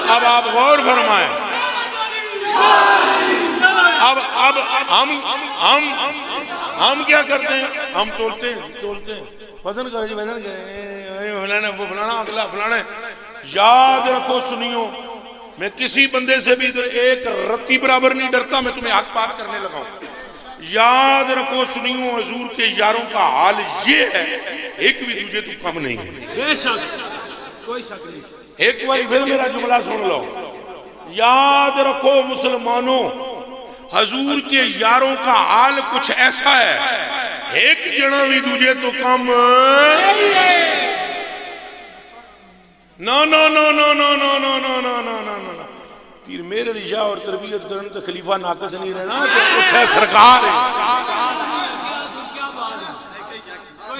اب آپ غور فرمائیں. اب ہم کیا کرتے ہیں؟ ہم تولتے ہیں وزن کریں جی، وزن کریں فلانا اگلا فلانا. یاد رکھو سنیو، میں کسی بندے سے بھی ایک رتی برابر نہیں ڈرتا، میں تمہیں حق بات کرنے لگا ہوں. یاد رکھو سنیو، حضور کے یاروں کا حال یہ ہے، ایک بھی دوسرے تو کم نہیں ہے. بے شک کوئی شک نہیں. ایک بار پھر میرا جملہ سن لو. یاد رکھو مسلمانوں، حضور کے یاروں کا حال کچھ ایسا ہے، ایک جنا بھی دوجے تو کم نہ. پیر میرے رشاہ اور تربیت کرن تو خلیفہ ناقص نہیں رہنا، تو اٹھے سرکار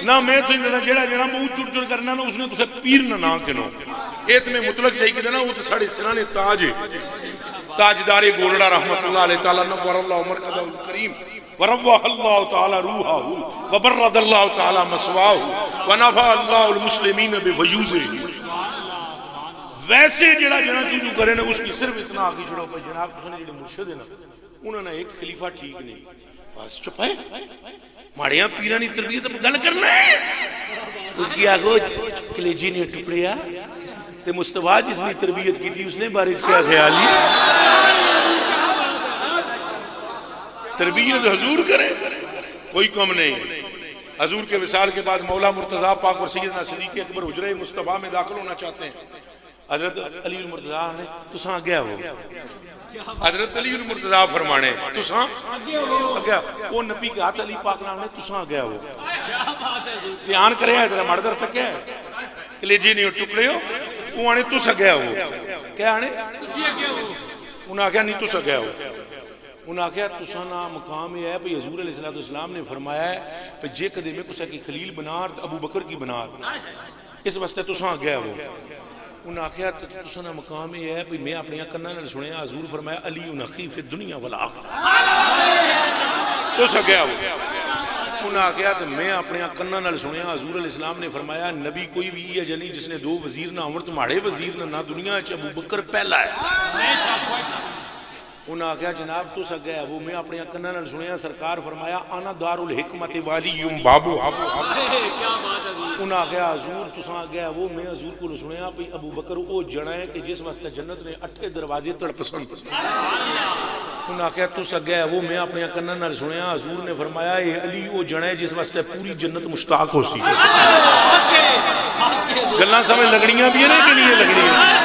نہ. میں تو جڑا منہ چڑ کرنا نا اس نے تو پیر نہ کنو. یہ تمہیں مطلق چاہیے کہ نا وہ تو ساڑھے سرانے تاج ہے، تاجدار گولڑا رحمت اللہ علیہ تعالیٰ نور اللہ عمر قدر الکریم ورواح اللہ تعالیٰ روحہ وبرد اللہ تعالیٰ مسواہ ونفع اللہ المسلمین بفیوزہ. ویسے جڑا چوچو کرے نا اس کی صرف اتنا آگی چھڑو پہ جناب اس نے جڑے مرشد ہے نا انہوں نے ایک خلیفہ ٹھیک نہیں، بس چپ ہے ماڑیاں پیرانی تربیت پر گل کرنا ہے. اس کی آگو کلیجی نے ٹکڑیا تے مصطفیٰ جس نے تربیت کی تھی اس نے بارش کیا خیالی تربیت حضور کرے کوئی کم نہیں. حضور کے وصال کے بعد مولا مرتضیٰ پاک اور سیدنا صدیق اکبر حجرہ مصطفیٰ میں داخل ہونا چاہتے ہیں. حضرت علی المرتضیٰ نے تساں گیا ہو، حضرت علی المرتضیٰ فرمانے تساں گیا، وہ نبی کے ہاتھ علی پاک نام نے تساں گیا ہو. دھیان کرے ہے ذرا مردر تک ہے کلیجی نہیں ٹکڑے ہو. وہ آنے تساں گیا ہو، کیا آنے انہاں کیا نہیں تساں گیا ہو. انہاں کیا تساں نا مقام یہ ہے کہ حضور علیہ السلام نے فرمایا ہے کہ جے کدے میں کسا کی خلیل بنار ابو بکر کی بنار، اس واسطے تساں گیا ہو. انہاں کیا تساں نا مقام یہ ہے کہ میں اپنی کناں نال سنیا حضور فرمایا علی اخی فی الدنیا والآخرہ، تساں گیا ہو. انہاں کیا تو میں اپنے کناں نال سنیا حضور علیہ السلام نے فرمایا نبی کوئی بھی ہے جنی جس نے دو وزیر نہ عمر تمہارے وزیر نہ دنیا چ ابو بکر پہلا ہے. انہاں کیا جناب تو سا گیا وہ میں اپنے کناں نال سنیا سرکار فرمایا انا دار الحکمت والی بابو. انہاں کیا حضور تساں گیا وہ میں حضور کو سنیا بھی ابو بکر او جنا ہے کہ جس واسطے جنت نے 8 دروازے تڑپسن. انہاں کیا تساں گیا وہ میں اپنے کناں نال سنیا حضور نے فرمایا اے علی او جنا ہے جس واسطے پوری جنت مشتاق ہو سی. گلاں سمجھ لگڑیاں بھی ہیں نا کہ نہیں لگڑیاں؟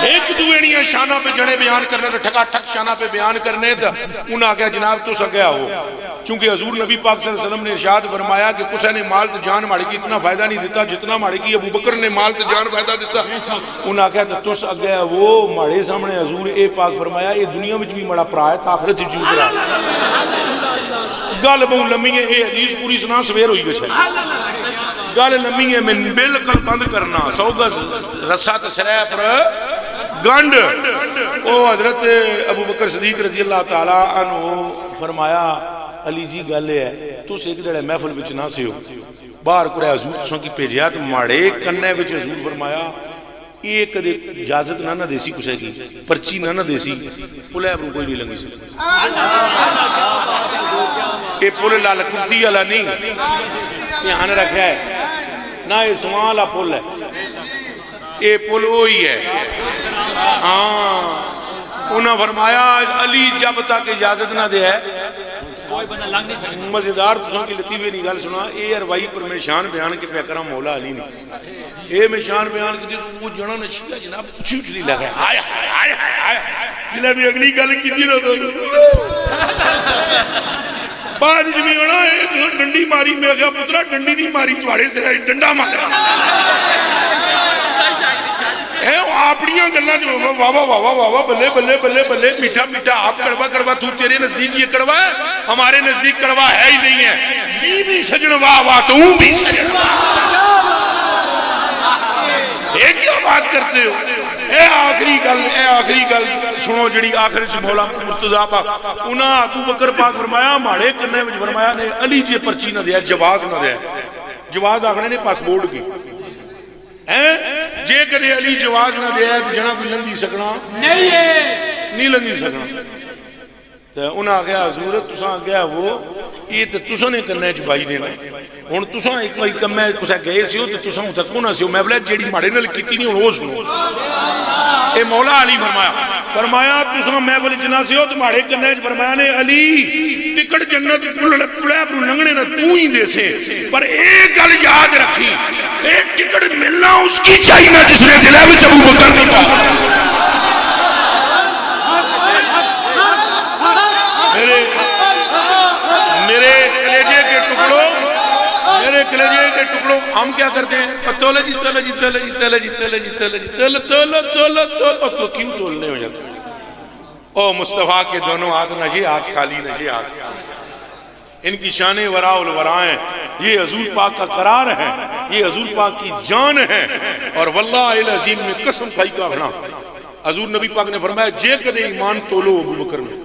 ایک دوڑیاں شانہ پہ جڑے بیان کرنے تھے ٹھکا ٹھک شانہ پہ بیان کرنے تھا. انہاں کیا جناب تو سگیا ہو کیونکہ حضور نبی پاک صلی اللہ علیہ وسلم نے ارشاد فرمایا کہ کسے نے مال تو جان ماڑی کی اتنا فائدہ نہیں دیتا جتنا ماڑی کی ابو بکر نے مال تو جان فائدہ دیتا. انہاں کیا تو سگیا وہ ماڑے سامنے حضور اے پاک فرمایا اے دنیا وچ بھی مڑا پرا ہے آخرت وچ بھی پرا ہے. گل بہت لمبی ہے، یہ حدیث پوری سنا سویر ہوئی گئی ہے، گل لمبی ہے، میں بالکل بند کرنا. 100 گز رسا تسرہ پر گنڈ. او حضرت ابو بکر صدیق رضی اللہ تعالیٰ عنہ فرمایا علی جی گل ہے تو ایک ڈڑے محفل وچ نہ سیو باہر کرے حضور تساں کی بھیجیا تو ماڑے کنے وچ حضور فرمایا یہ کدے اجازت نہ دیسی کسے کی پرچی نہ دیسی پلے پر کوئی نہیں لنگی سکتا. یہ پل لال کتی والا نہیں دھیان رکھا ہے نہ، یہ سواں والا پل ہے، یہ پل وہی ہے. ہاں انہاں فرمایا علی جب تک اجازت نہ دے ہے کوئی بندہ لنگ نہیں سکتا. مزیدار تساں کی لطیفے نہیں گل سنا، اے اروائی پر میں شان بیان کے پہ کرم مولا علی نے اے میں شان بیان کی تو وہ جنا نشیہ جناب چھوٹلی لگے ہائے ہائے ہائے ہائے جلے بھی اگلی گل کی تھی نہ تو بعد جمی ہونا ہے ڈنڈی ماری میں کہا پترہ ڈنڈی نہیں ماری توڑے سے ڈنڈا مارا ہے آپڑیاں گلنا جو واہ واہ واہ واہ واہ بلے بلے بلے بلے میٹھا میٹھا آپ کڑوا کڑوا تو تیرے نزدیک یہ کڑوا ہے ہمارے نزدیک کڑوا ہے ہی نہیں ہے. یہ بھی سجن واہ واہ تو بھی سجن واہ یہ کیا بات کرتے ہو. اے آخری گل سنو جڑی آخر چ مولا مرتضیٰ پاک انہاں ابو بکر پاک فرمایا ماڑے کنے وچ فرمایا نے علی جی پرچی نہ دیا جواز نہ دیا. جواز آخنے نے پاسپورٹ کی جے کدے علی جواز نہ دیا تو جناب لنگی سکنا نہیں لنگی سکنا. انہاں آگیا حضور تساں آگیا وہ یہ تو تساں نے کرنا ہے جبائی دینا ہوں تساں ایک وائی کم میں کسا گئے سی ہو تو تساں اتھا نہ سی ہو میں بلے جیڑی ماڑے نل کیتی نہیں ہوں وہ سنو. اے مولا علی فرمایا تساں میں بلے جنا سی ہو تو ماڑے کرنا ہے فرمایا نے علی ٹکٹ جنت پلے پر لنگنے نہ تو ہی دے سے پر ایک گل یاد رکھی ایک ٹکٹ ملنا اس کی چاہیے نہ جس نے دلے میں ابو بکر نہیں پا. میرے کلیجے کے ٹکڑوں ہم کیا کرتے ہیں تولے جی تولے جی تولے جی تولے جی تولے جی تولے جی تولے تولے تولے تولے تو کیوں تولنے ہو جاتے ہیں. او مصطفیٰ کے دونوں ہاتھ نہ یہ ہاتھ خالی نہ یہ ہاتھ خالی. ان کی شانیں وراء الورائیں یہ حضور پاک کا قرار ہے یہ حضور پاک کی جان ہے. اور واللہ العظیم میں قسم کھائی کا اپنا حضور نبی پاک نے فرمایا جے کدے ایمان تولو ابو بکر میں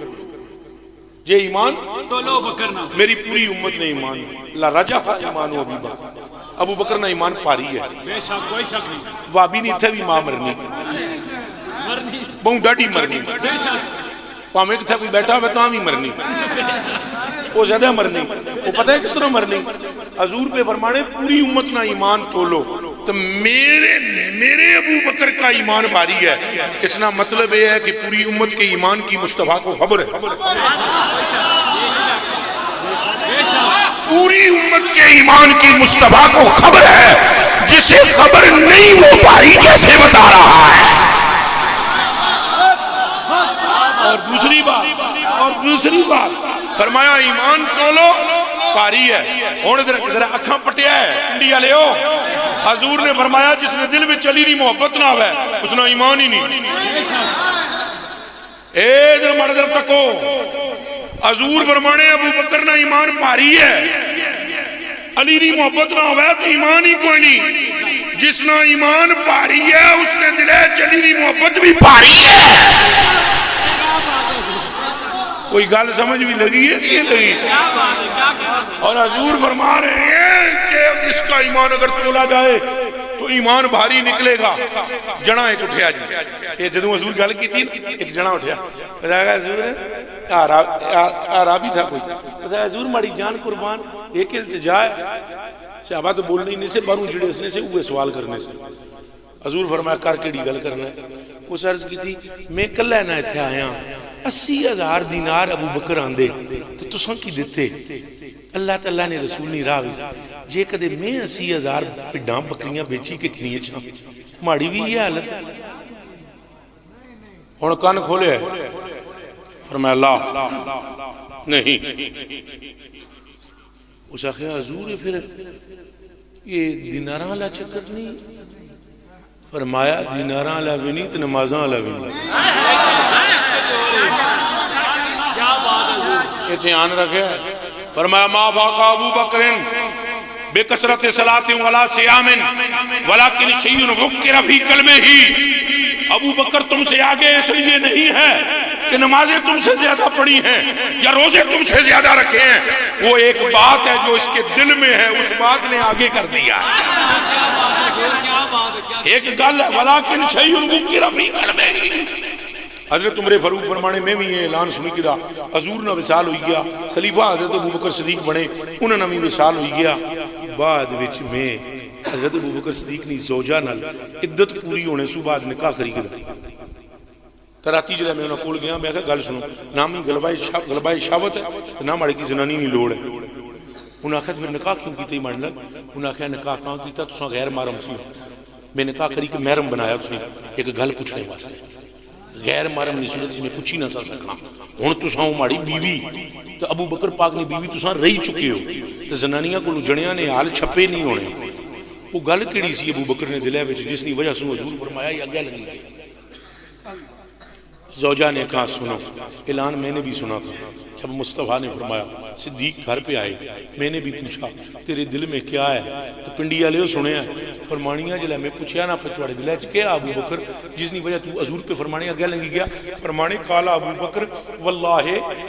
جے ایمان تولو بکر نہ میری پوری امت نے ایمان لا رجا ایمان ابی بکر ابو بکر نے ایمان پاری ہے بے شک کوئی شک نہیں وابی نہیں تھے بھی ماں مرنی بہوں ڈاٹی مرنی بے شک پامے کہ تھا کوئی بیٹھا ہوئے تاں بھی مرنی وہ زیادہ مرنی وہ پتہ ہے کس طرح مرنی حضور پہ فرمانے پوری امت نہ ایمان تولو تو میرے ابو بکر کا ایمان بھاری ہے. اس نا مطلب یہ ہے کہ پوری امت کے ایمان کی مصطفیٰ کو خبر ہے. پوری امت کے ایمان کی مصطفیٰ کو خبر ہے جسے خبر نہیں وہ بھاری کیسے بتا رہا ہے. اور دوسری بات فرمایا ایمان تولو پاری ہے. ہونے ذرا اکھاں پٹیا ہے انڈیا لے ہو. حضور نے فرمایا جس نے دل میں چلی نہیں محبت نہ ہوئے اس نے ایمان ہی نہیں. اے در مڑ در تکو حضور فرمانے ابو بکر نہ ایمان پاری ہے علی نہیں محبت نہ ہوئے تو ایمان ہی کوئی نہیں. جس نے ایمان پاری ہے اس نے دل چلی نہیں محبت بھی پاری ہے. کوئی گل سمجھ بھی لگی ہے نہیں لگی. اور حضور فرما رہے ہیں کہ اس کا ایمان اگر تولا جائے تو ایمان بھاری نکلے گا. جنا ایک اٹھیا جی یہ جدوں حضور گل کی تھی ایک جنا اٹھیا حضور عربی تھا کوئی حضور ماڑی جان قربان ایک التجا ہے صحابہ تو بولنے نہیں سے باروں جڑے اسنے سے اوے سوال کرنے سے. حضور فرمایا کر کے ڈی گل کرنا ہے. اس عرض کی تھی میں کلہ نہ اتھے آیا 80,000 دینار ابو بکر آندے تو تساں کی دیتے اللہ تعالیٰ نے رسول نہیں راوی جے کدے میں 80,000 پڈاں بکریاں بیچی کے کھنیے چھاں ماڑی بھی یہ حالت ہے. اور کان کھولے ہے فرمایا اللہ نہیں. اس آخر حضور پھر یہ دیناراں اللہ چکر نہیں. فرمایا دیناراں اللہ بھی نہیں تو نمازاں اللہ بھی نہیں. یہ دھیان رکھے فرمایا ما فاق ابو بکر بکثرت صلاۃ ولا صیام ولکن شیء ذکر فی قلبہ، ابو بکر تم سے آگے اس لیے نہیں ہے کہ نمازیں تم سے زیادہ پڑھی ہیں یا روزے تم سے زیادہ رکھے ہیں، وہ ایک بات ہے جو اس کے دل میں ہے، اس بات نے آگے کر دیا ایک گل ہے ولیکن شیء ذکر فی قلبہ۔ حضرت عمر فاروق فرمانے میں بھی یہ اعلان سنی کہ حضور نہ وصال ہوئی گیا، خلیفہ حضرت ابو بکر صدیق بنے، انہوں نے بھی وصال ہوئی گیا، بعد وچ میں حضرت ابو بکر صدیق نے زوجہ نال عدت پوری ہونے سو بعد نکاح کری گدا تراتی جڑا میں انہاں کول گیا، میں کہا گل سنو، نہ میں غلبہ شہوت ہے تے نہ ماڑی کی زنانی نہیں لوڑ ہے۔ انہاں آخیا پھر نکاح کیوں کیتا مان لگ؟ انہاں آخیا نکاح تاں کیتا تساں غیر محرم سی، میں نکاح کری کہ محرم بنایا تسی ایک گل پوچھنے واسطے، غیر محرم نہیں سنت میں پوچھی نہ سکنا، ہن تساں ماڑی بیوی تے ابو بکر پاک نے بیوی تساں رہی چکے ہو تے زنانیاں کولوں جڑیاں نے حال چھپے نہیں ہونے، وہ گل کیڑی سی ابو بکر نے دلے وچ جس کی وجہ سے حضور فرمایا یہ اگے لگی گئی۔ زوجہ نے کہا سنو، اعلان میں نے بھی سنا تھا جب مصطفیٰ نے فرمایا صدیق گھر پہ آئے، میں نے بھی پوچھا تیرے دل میں کیا ہے تو پنڈی والے سنے ہیں فرمانیاں جلے میں پوچھیا نہ پھر تھوڑے دل وچ کیا ابو بکر جس نے وجہ تو حضور پہ فرمانے اگے لنگی گیا؟ فرمانے قالا ابو بکر واللہ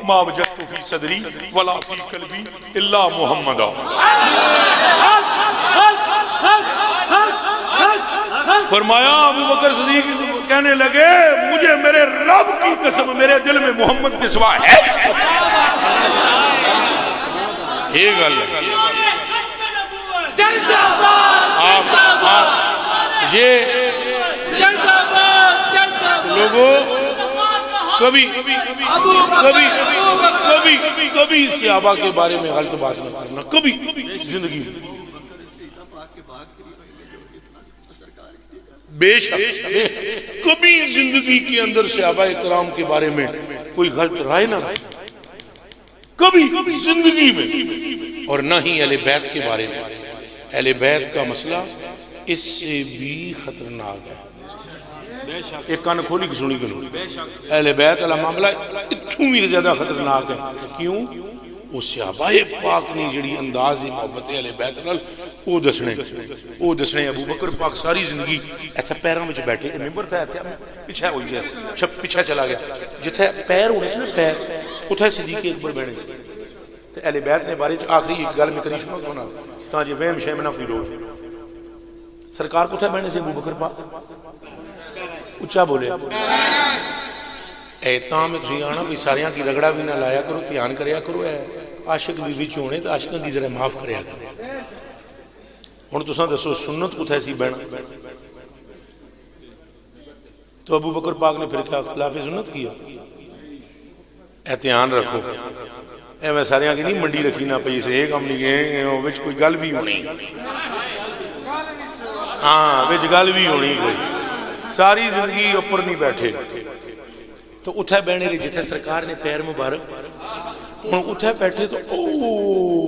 ما وجدت فی صدری ولا فی قلبی الا محمد۔ فرمایا ابو بکر صدیق کہنے لگے مجھے میرے رب کی قسم میرے دل میں محمد کے سوا ہے یہ گل یہ لوگوں کبھی کبھی صحابہ کے بارے میں غلط بات نہ کرنا، کبھی زندگی میں بے شک کبھی زندگی کے اندر صحابہ کرام کے بارے میں کوئی غلط رائے نہ رہے، کبھی زندگی میں، اور نہ ہی اہل بیت کے بارے میں۔ اہل بیت کا مسئلہ اس سے بھی خطرناک ہے، ایک کان کھولی کی سنی کرو، اہل بیت والا معاملہ اتھوں بھی زیادہ خطرناک ہے۔ کیوں؟ وہ صحابہ پاک نے جڑی انداز محبت اہل بیت نال وہ دسنے ابو بکر پاک ساری زندگی ایتھے پیراں وچ بیٹھے، ممبر تھا ایتھے پیچھے ہوئی جائے پیچھے چلا گیا، جتھے پیر ہونے سے نا پیر اتھے صدیق اکبر بیٹھے سے تے اہل بیت نے بارے آخری ایک گل میں کری سنا تاں جے وہم شہم نہ پھر ہو۔ سرکار کتھے بیٹھے سے ابو بکر پاک اچھا بولے اے تاں میں تھی آنا بھی ساریاں کی رگڑا بھی نہ لایا کرو، دھیان کریا کرو، اے عاشق بھی وچ ہونے تو عاشقاں دی ذرا معاف کریا کرو۔ ہن تساں دسو سنت کتھے سی بہنا؟ تو ابو بکر پاک نے پھر کیا خلاف سنت کیا؟ احتیان رکھو، اے میں ساریاں کی نہیں منڈی رکھی نہ پئی سے ایک ہم نہیں گئے وچ کوئی گل بھی ہونی، ہاں وچ گل بھی ہونی، کوئی ساری زندگی اوپر نہیں بیٹھے تو اتھے بہنے رہی جتھے سرکار نے پیر مبارک ہن اتھے بیٹھے تو او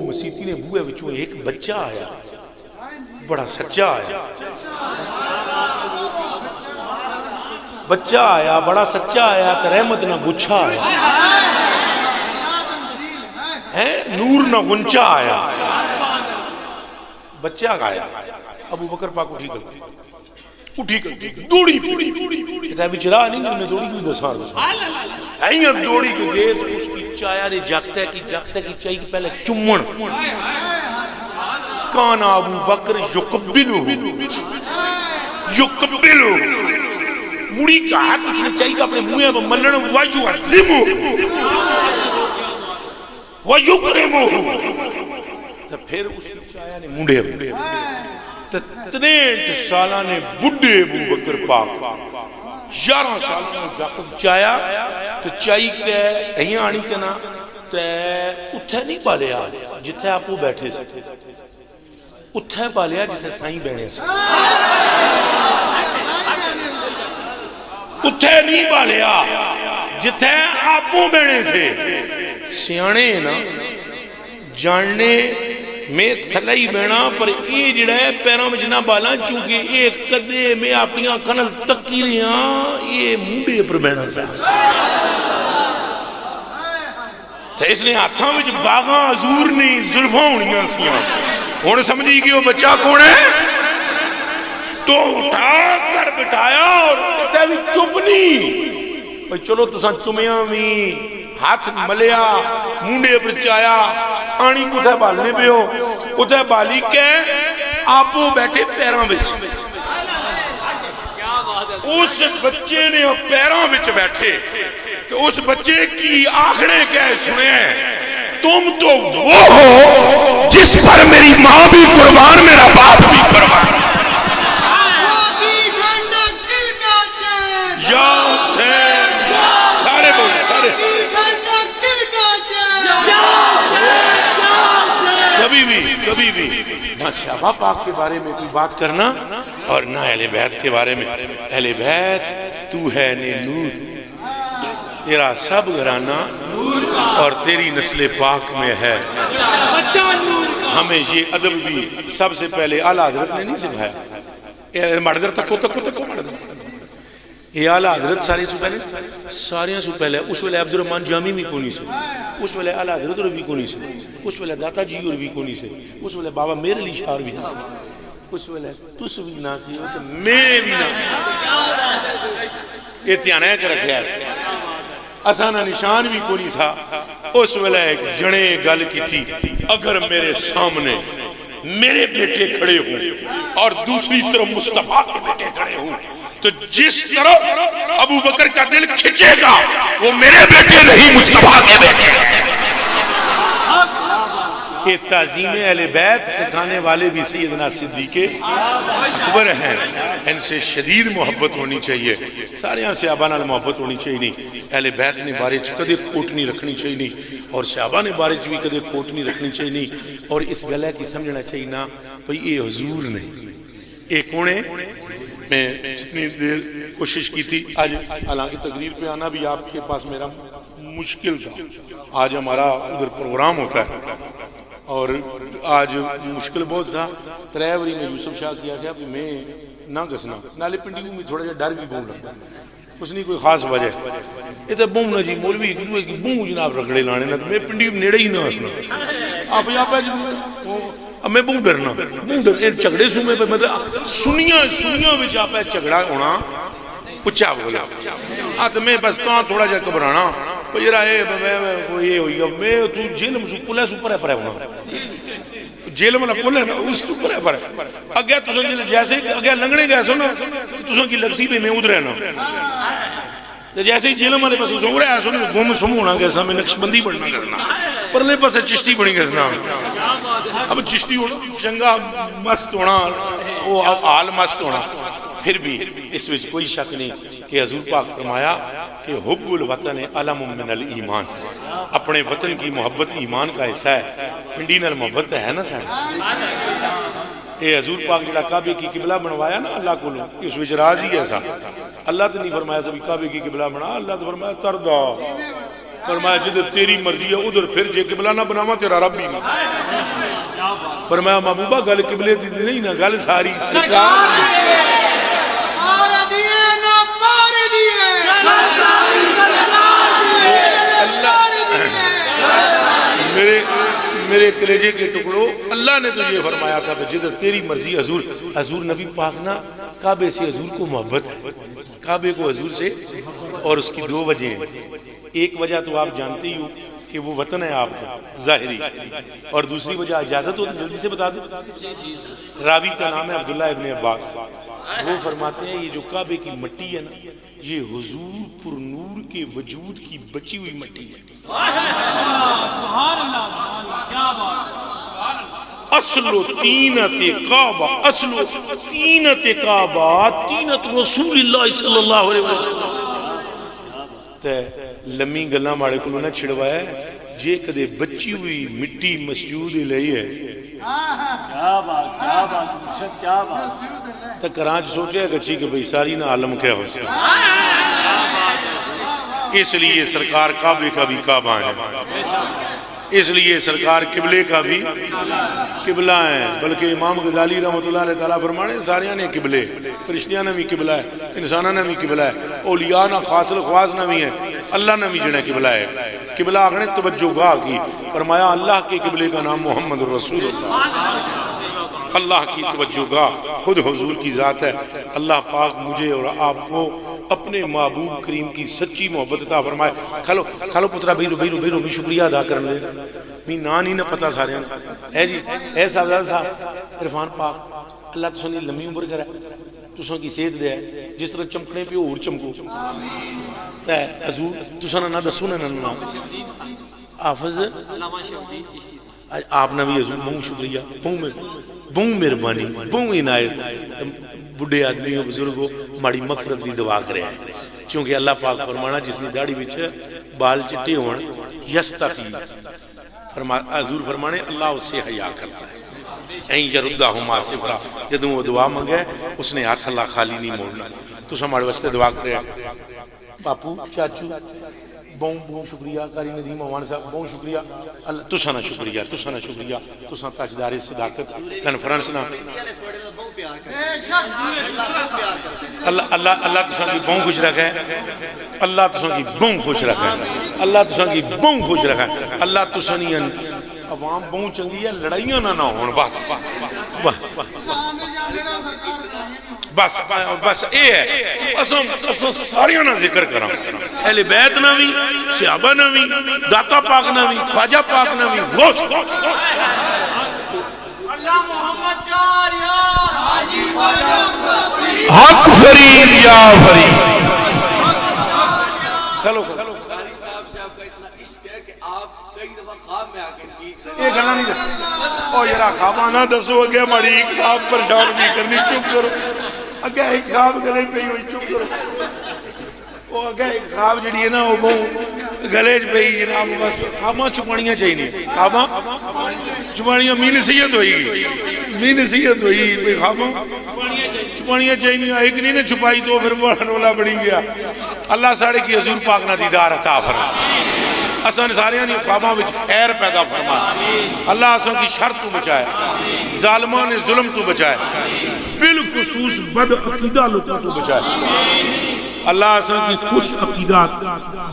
مسیتی نے بوئے وچوں ایک بچہ آیا بڑا سچا آیا، بچہ آیا بڑا سچا آیا تو رحمت نہ گچھا آیا ہے، نور نہ گنچا آیا، بچہ آیا۔ ابو بکر پاک اٹھی کرتی دوڑی کہتا بھی چلا نہیں میں دوڑی کوئی دسان ایئں دوڑی کو گئے تو اس کی چایا نے جاگتے کی چاہی کی پہلے چمن کانا ابو بکر یقبلو مڑی کا ہاتھ اس نے چاہی کا اپنے منہ میں ملن وَيُعَزِّمُ وَيُقْرِمُ تو پھر اس کی چایا نے منڈے 63 سالہ نے بڑھے ابو بکر پاک 11 سالہ نے جاکت چایا تو چائی کے ایہاں آنی کنا تو اتھے نہیں بالیا جتھے آپ وہ بیٹھے سے اتھے بالیا جتھے سائیں بینے سے اتھے نہیں بالیا جتھے آپ وہ بینے سے سیانے نا جاننے میں تھلائی بینا پر یہ جڑا ہے پیروں میں جنا بالا چونکہ ایک قدے میں اپنیاں کنل تکی رہاں یہ موڈے پر بینا سا تو اس نے ہاتھاں وچ باغاں حضور نے زلفاں ہونیاں سیاں ہن سمجھی کہ وہ بچہ کون ہے تو اٹھا کر بٹھایا اور کہتا بھی چپ نہیں چلو تساں چمیاں بھی ہاتھ ملیا مونڈے بچایا آنی کتھے بالنے پہ ہو کتھے بالی کے آپ بیٹھے پیراں بچ اس بچے نے پیراں بچ بیٹھے تو اس بچے کی آنکھیں کہہ سنے تم تو وہ ہو جس پر میری ماں بھی قربان میرا باپ بھی قربان یا حسین سارے بولے سارے کبھی بھی نہ صحابہ پاک کے بارے میں کوئی بات کرنا اور نہ اہل بیت کے بارے میں اہل بیت تو ہے نور تیرا سب گھرانہ اور تیری نسل پاک میں ہے ہمیں یہ ادب بھی سب سے پہلے اعلیٰ حضرت نے نہیں سکھایا مردر تکو مردر یہ اعلیٰ حضرت ساریاں سو پہلے اس ویلے عبد الرحمن جامی بھی کونی سے اس ویلے اعلیٰ حضرت اور بھی کونی سے اس ویلے داتا جی اور بھی کونی سے اس ویلے بابا میرے علی شاہ بھی نہ سے اس ویلے تس بھی نہ سی میں بھی نہ سی یہ تیانے کر رکھا ہے اسانہ نشان بھی کونی تھا اس ویلے ایک جنے گل کی تھی اگر میرے سامنے میرے بیٹے کھڑے ہوں اور دوسری طرف مصطفیٰ کے بیٹے کھڑے ہوں تو جس طرف ابو بکر کا دل کھچے گا وہ میرے بیٹے نہیں مصطفیٰ کے بیٹے کہ تعظیم اہل بیت سکھانے والے بھی سیدنا صدیق اکبر ہیں ان سے شدید محبت ہونی چاہیے سارے یہاں صحابہ نال محبت ہونی چاہیے نہیں اہل بیت نے بارے کدے کھوٹ نہیں رکھنی چاہیے نہیں اور صحابہ نے بارے بھی کدے کھوٹ نہیں رکھنی چاہیے نہیں اور اس گلے کی سمجھنا چاہیے نا بھئی یہ حضور نہیں یہ کون ہے میں جتنی دیر کوشش کی تھی آج حالانکہ تقریر پہ آنا بھی آپ کے پاس میرا مشکل تھا آج ہمارا ادھر پروگرام ہوتا ہے اور آج مشکل بہت تھا تریوری میں یوسف شاہ کیا گیا کہ میں نہ گسنا نالے پنڈیوں میں تھوڑا جا ڈر بھی بون لگتا اس نہیں کوئی خاص وجہ یہ تو بون جی مولوی گروہ کی بون جناب رگڑے لانے نہ میں پنڈیوں میں نیڑے ہی نہ ہسنا آپ یہاں پہ اب میں بہت ڈرنا بہت ڈر جھگڑے سومے پہ مطلب سنیاں میں جا پہ جھگڑا ہونا اچھا بولا تو میں بس تو تھوڑا جا گھبرانا پجرا یہ ہوئی اب میں تو جیل میں پولیس اوپر ہے پر ہے ہونا جیل میں پول ہے نا اس اوپر ہے پر ہے اگیا تو جیسے اگیا لنگنے گئے سو نا تو کی لگسی پہ میں ادھر ہے نا جیسے ہی جیل میں پاس سو رہا ہے سو گم سم ہونا گیسا میں نقش بندی بڑھنا گسنا پرلے پاس چشتی بڑی گسنا اب چشتی ہونا چنگا مست ہونا وہ حال مست ہونا پھر بھی اس وچ کوئی شک نہیں کہ حضور پاک فرمایا کہ حب الوطن علم من الایمان اپنے وطن کی محبت ایمان کا حصہ ہے پنڈی نال محبت ہے نا سارے اے حضور پاک جڑا کعبے کی قبلہ بنوایا نا اللہ کو اس وچ راز ہی ایسا اللہ تو نہیں فرمایا سبھی کعبے کی قبلہ بنا اللہ تو فرمایا تردا فرمایا جدھر تیری مرضی ہے ادھر پھر جے قبلہ نہ بناوا تیرا رب ہی نہیں فرمایا محبوبہ گل قبلے دی نہیں نا گل ساری میرے کلیجے کے ٹکڑوں اللہ نے تو یہ فرمایا تھا کہ جدھر تیری مرضی حضور نبی پاک نا کعبے سے حضور کو محبت ہے کعبے کو حضور سے اور اس کی دو وجہ ہیں ایک وجہ تو آپ جانتے ہی ہو کہ وہ وطن ہے آپ کا ظاہری اور دوسری وجہ اجازت ہو تو جلدی سے بتا دیں راوی کا نام ہے عبداللہ ابن عباس وہ فرماتے ہیں یہ جو کعبے کی مٹی ہے نا یہ حضور پر نور کے وجود کی بچی ہوئی مٹی ہے سبحان اللہ کیا بات اصل تینت کعبہ اصل تینت کعبہ تینت رسول اللہ صلی اللہ علیہ وسلم تے لمی گلاں ماڑے کو نہ چھڑوایا جے کدے بچی ہوئی مٹی مسجود لئی ہے کیا بات مرشد کیا بات تو کرانچ سوچے گچی کہ بھئی ساری نہ عالم کیا ہو سکتا اس لیے سرکار کعبے کا بھی کعبہ ہے اس لیے سرکار قبلے کا بھی قبلہ ہے بلکہ امام غزالی رحمۃ اللہ علیہ تعالیٰ فرمانے ساریاں نے قبلے فرشتیاں نے بھی قبلہ ہے انساناں نے بھی قبلہ ہے اولیاء نہ خاص الخواص نہ بھی ہے اللہ نے بھی جڑے قبلہ ہے قبلہ آگنے توجہ گاہ کی فرمایا اللہ کے قبلے کا نام محمد رسول اللہ اللہ کی توجہ گاہ خود حضور کی ذات ہے اللہ پاک مجھے اور آپ کو اپنے محبوب کریم کی سچی محبت عطا فرمائے کھلو پترا بیرو میں شکریہ ادا کرنے میں نان ہی نہ پتا سارے ہے جی اے صاحب صاحب عرفان پاک اللہ تو سنی لمبی عمر کرے تساں کی صحت دے جس طرح چمکنے پہ اور چمکو تے حضور تساں نہ دسو نہ حافظ آپ نے بھی حضور بہت شکریہ بہت مہربانی بہت عنایت بڑھے آدمیوں بزرگوں ماڑی مغفرت کی دعا کرے ہیں چونکہ اللہ پاک فرمانا جس نے داڑھی وچ بال چٹے ہون یستقی حضور فرمانے اللہ اس سے حیا کرتا ہے این یردہما صفرا جدوں وہ دعا منگے اس نے ہاتھ اللہ خالی نہیں موڑنا تو ہمارے واسطے دعا کرے پاپو چاچو بہت شکریہ قاری ندیم امان صاحب بہت شکریہ اللہ تسانا شکریہ تساں تاجدار صداقت کنفرنس نا اللہ تساں کی بہت خوش رکھے اللہ تساں کی بہت خوش رکھے اللہ تساں کی بہت خوش رکھے اللہ تساں نہیں عوام بہت چنگی ہے لڑائیاں نہ ہون بس اے ہے اساں ساریاں نہ ذکر کراں اہل بیت نہ بھی صحابہ نہ بھی داتا پاک نہ بھی خواجہ پاک نہ بھی غوث اللہ محمد چار یار حاجی خواجہ حق فرید یا فرید کھلو صاحب سے آپ کا اتنا عشق ہے کہ آپ کئی دفعہ خواب میں آ کر یہ گلا نہیں دے او یرا خوابہ نہ دسو اگے ماڑی خواب پریشان نہیں کرنی چپ کرو اگے ایک خواب گلے پہ ہوئی چپ کرو او اگے ایک خواب جڑی ہے نا وہ بہت گلے پہ ہی جناب خواباں چھپانیاں چاہیے نہیں خواباں چھپانیاں می نصیحت ہوئی پہ خواباں چھپانیاں چاہیے نہیں ایک نہیں نے چھپائی تو پھر بڑا رولا بڑی گیا اللہ ساڑھے کی حضور پاک نہ دیدار عطا فرمائے اساں ساریاں نہیں خواباں وچ خیر پیدا فرما اللہ اساں کی شر تو بچائے ظالمان نے ظلم تو بچائے بالخصوص بد عقیدہ لوگوں تو بچائے اللہ اساں کی خوش عقیدہ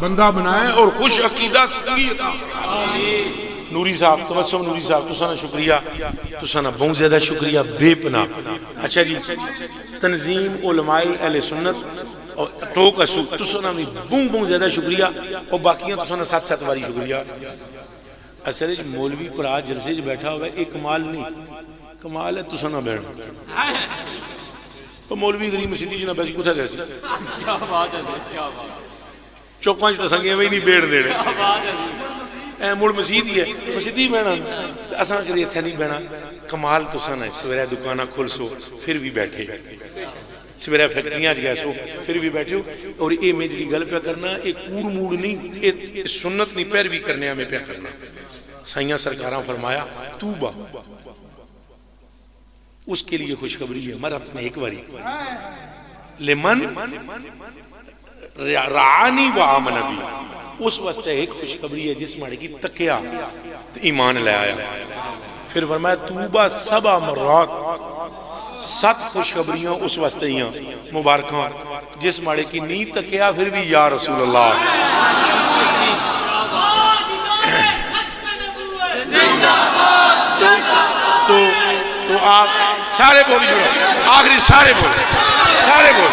بندہ بنائے اور خوش عقیدہ سنگی عطا نوری صاحب تبسم نوری صاحب تسانا شکریہ تسانا بہت زیادہ شکریہ بے پناہ اچھا جی تنظیم علماء اہل سنت اور ٹوک اسو تسانا بھی بہت زیادہ شکریہ اور باقیاں تسانا سات واری شکریہ اصل مولوی پرا جلسے جو بیٹھا ہوا ہے ایک کمال نہیں کمال ہے تسانا بیٹھنا تو مولوی غریب مسیدی جنہ بیسی کتھا گئے سے کیا بات ہے چوکانچ تسنگیں وہی نہیں بیڑ دیڑے اے مڑ مسیدی ہے مسیدی بینا اساں کدی ایتھے نہیں بینا کمال تسانا ہے سویرے دکانہ کھل سو پھر بھی بیٹھے سویرے فیکٹریاں گئے سو پھر بھی بیٹھے ہو اور اے میں جڑی گل پہ کرنا ایک کوڑ موڑ نہیں اے سنت نہیں پیروی کرنے ہمیں پہ کرنا سائیاں سرکاراں فرمایا توبہ اس کے لیے خوشخبری ہے مرت نے ایک باری لمن رعانی و آمن بھی اس واسطے ایک خوشخبری ہے جس ماڑے کی تکیا تو ایمان لے آیا پھر فرمایا توبہ 7 مرات 7 خوشخبریاں اس واسطے ہی ہیں مبارکاں جس ماڑے کی نہیں تکیا پھر بھی یا رسول اللہ تو آپ سارے بولی جڑو آخری سارے بول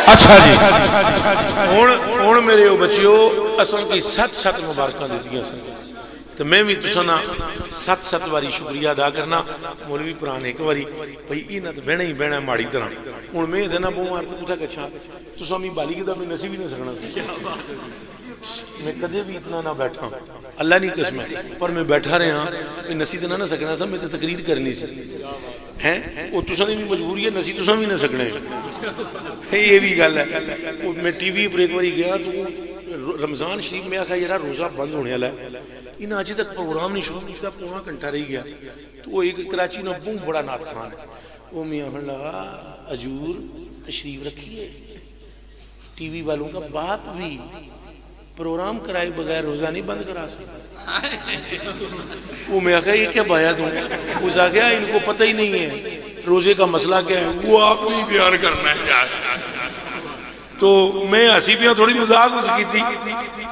اچھا جی ہون میرے او بچیو اساں کی 7 مبارکاں دیتیاں سن تو میں بھی تسانا 7 واری شکریہ ادا کرنا مولوی پران ایک واری بھئی اینا تو بہنا ہی بہنا ماڑی طرح ہون میں دینا بہوں آرتا کتا کچھا تساں میں بالی کتا میں نصیب ہی نہ سکنا میں کدے بھی اتنا نہ بیٹھا اللہ نہیں قسم ہے پر میں بیٹھا رہے ہاں میں نصیب نہ سکنا سا میں تو تقریر کرنی سی ہیں وہ تساں بھی مجبوری ہے نصیب تساں بھی نہ سکنے یہ بھی گل ہے میں ٹی وی پر ایک باری گیا تو رمضان شریف میں آخا یرا روزہ بند ہونے والا ہے ان آج تک پروگرام نہیں شروع نہیں پونا گھنٹہ رہی گیا تو وہ ایک کراچی میں بہت بڑا نعت خان ہے وہ میاں کہنے لگا حضور تشریف رکھیے ٹی وی والوں کا باپ بھی پروگرام کرائے بغیر روزہ نہیں بند کرا سکتا. وہ میں کہا یہ کیا بیعت ہوں. اس آ گیا ان کو پتہ ہی نہیں ہے روزے کا مسئلہ کیا ہے, وہ آپ نے بیان کرنا ہے یار. تو میں ہسی پیا تھوڑی مذاق اس کی تھی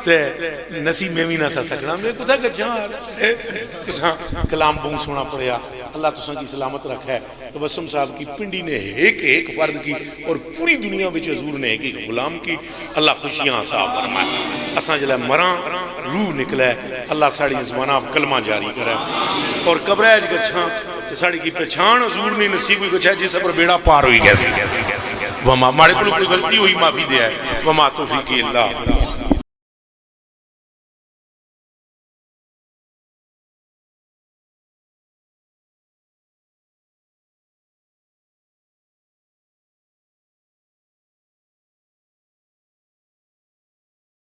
تے نسی میں بھی نہ سا سکنا میں کتا گجھاں کلام بہت سونا پڑیا. اللہ تساں کی سلامت رکھا ہے. تبسم صاحب کی پنڈی نے ایک فرد کی اور پوری دنیا میں حضور نے ایک غلام کی. اللہ خوشیاں عطا فرمائے. اساں جلے مراں روح نکلے اللہ ساڑی زبانہ کلمہ جاری کرے اور قبرہ گچھاں ساڑی کی پہچان حضور نے نصیب ہوئی گچھا جس پر بیڑا پار ہوئی گیسی. وما مارے کو کوئی غلطی ہوئی معافی دیا ہے. وما توفیقی اللہ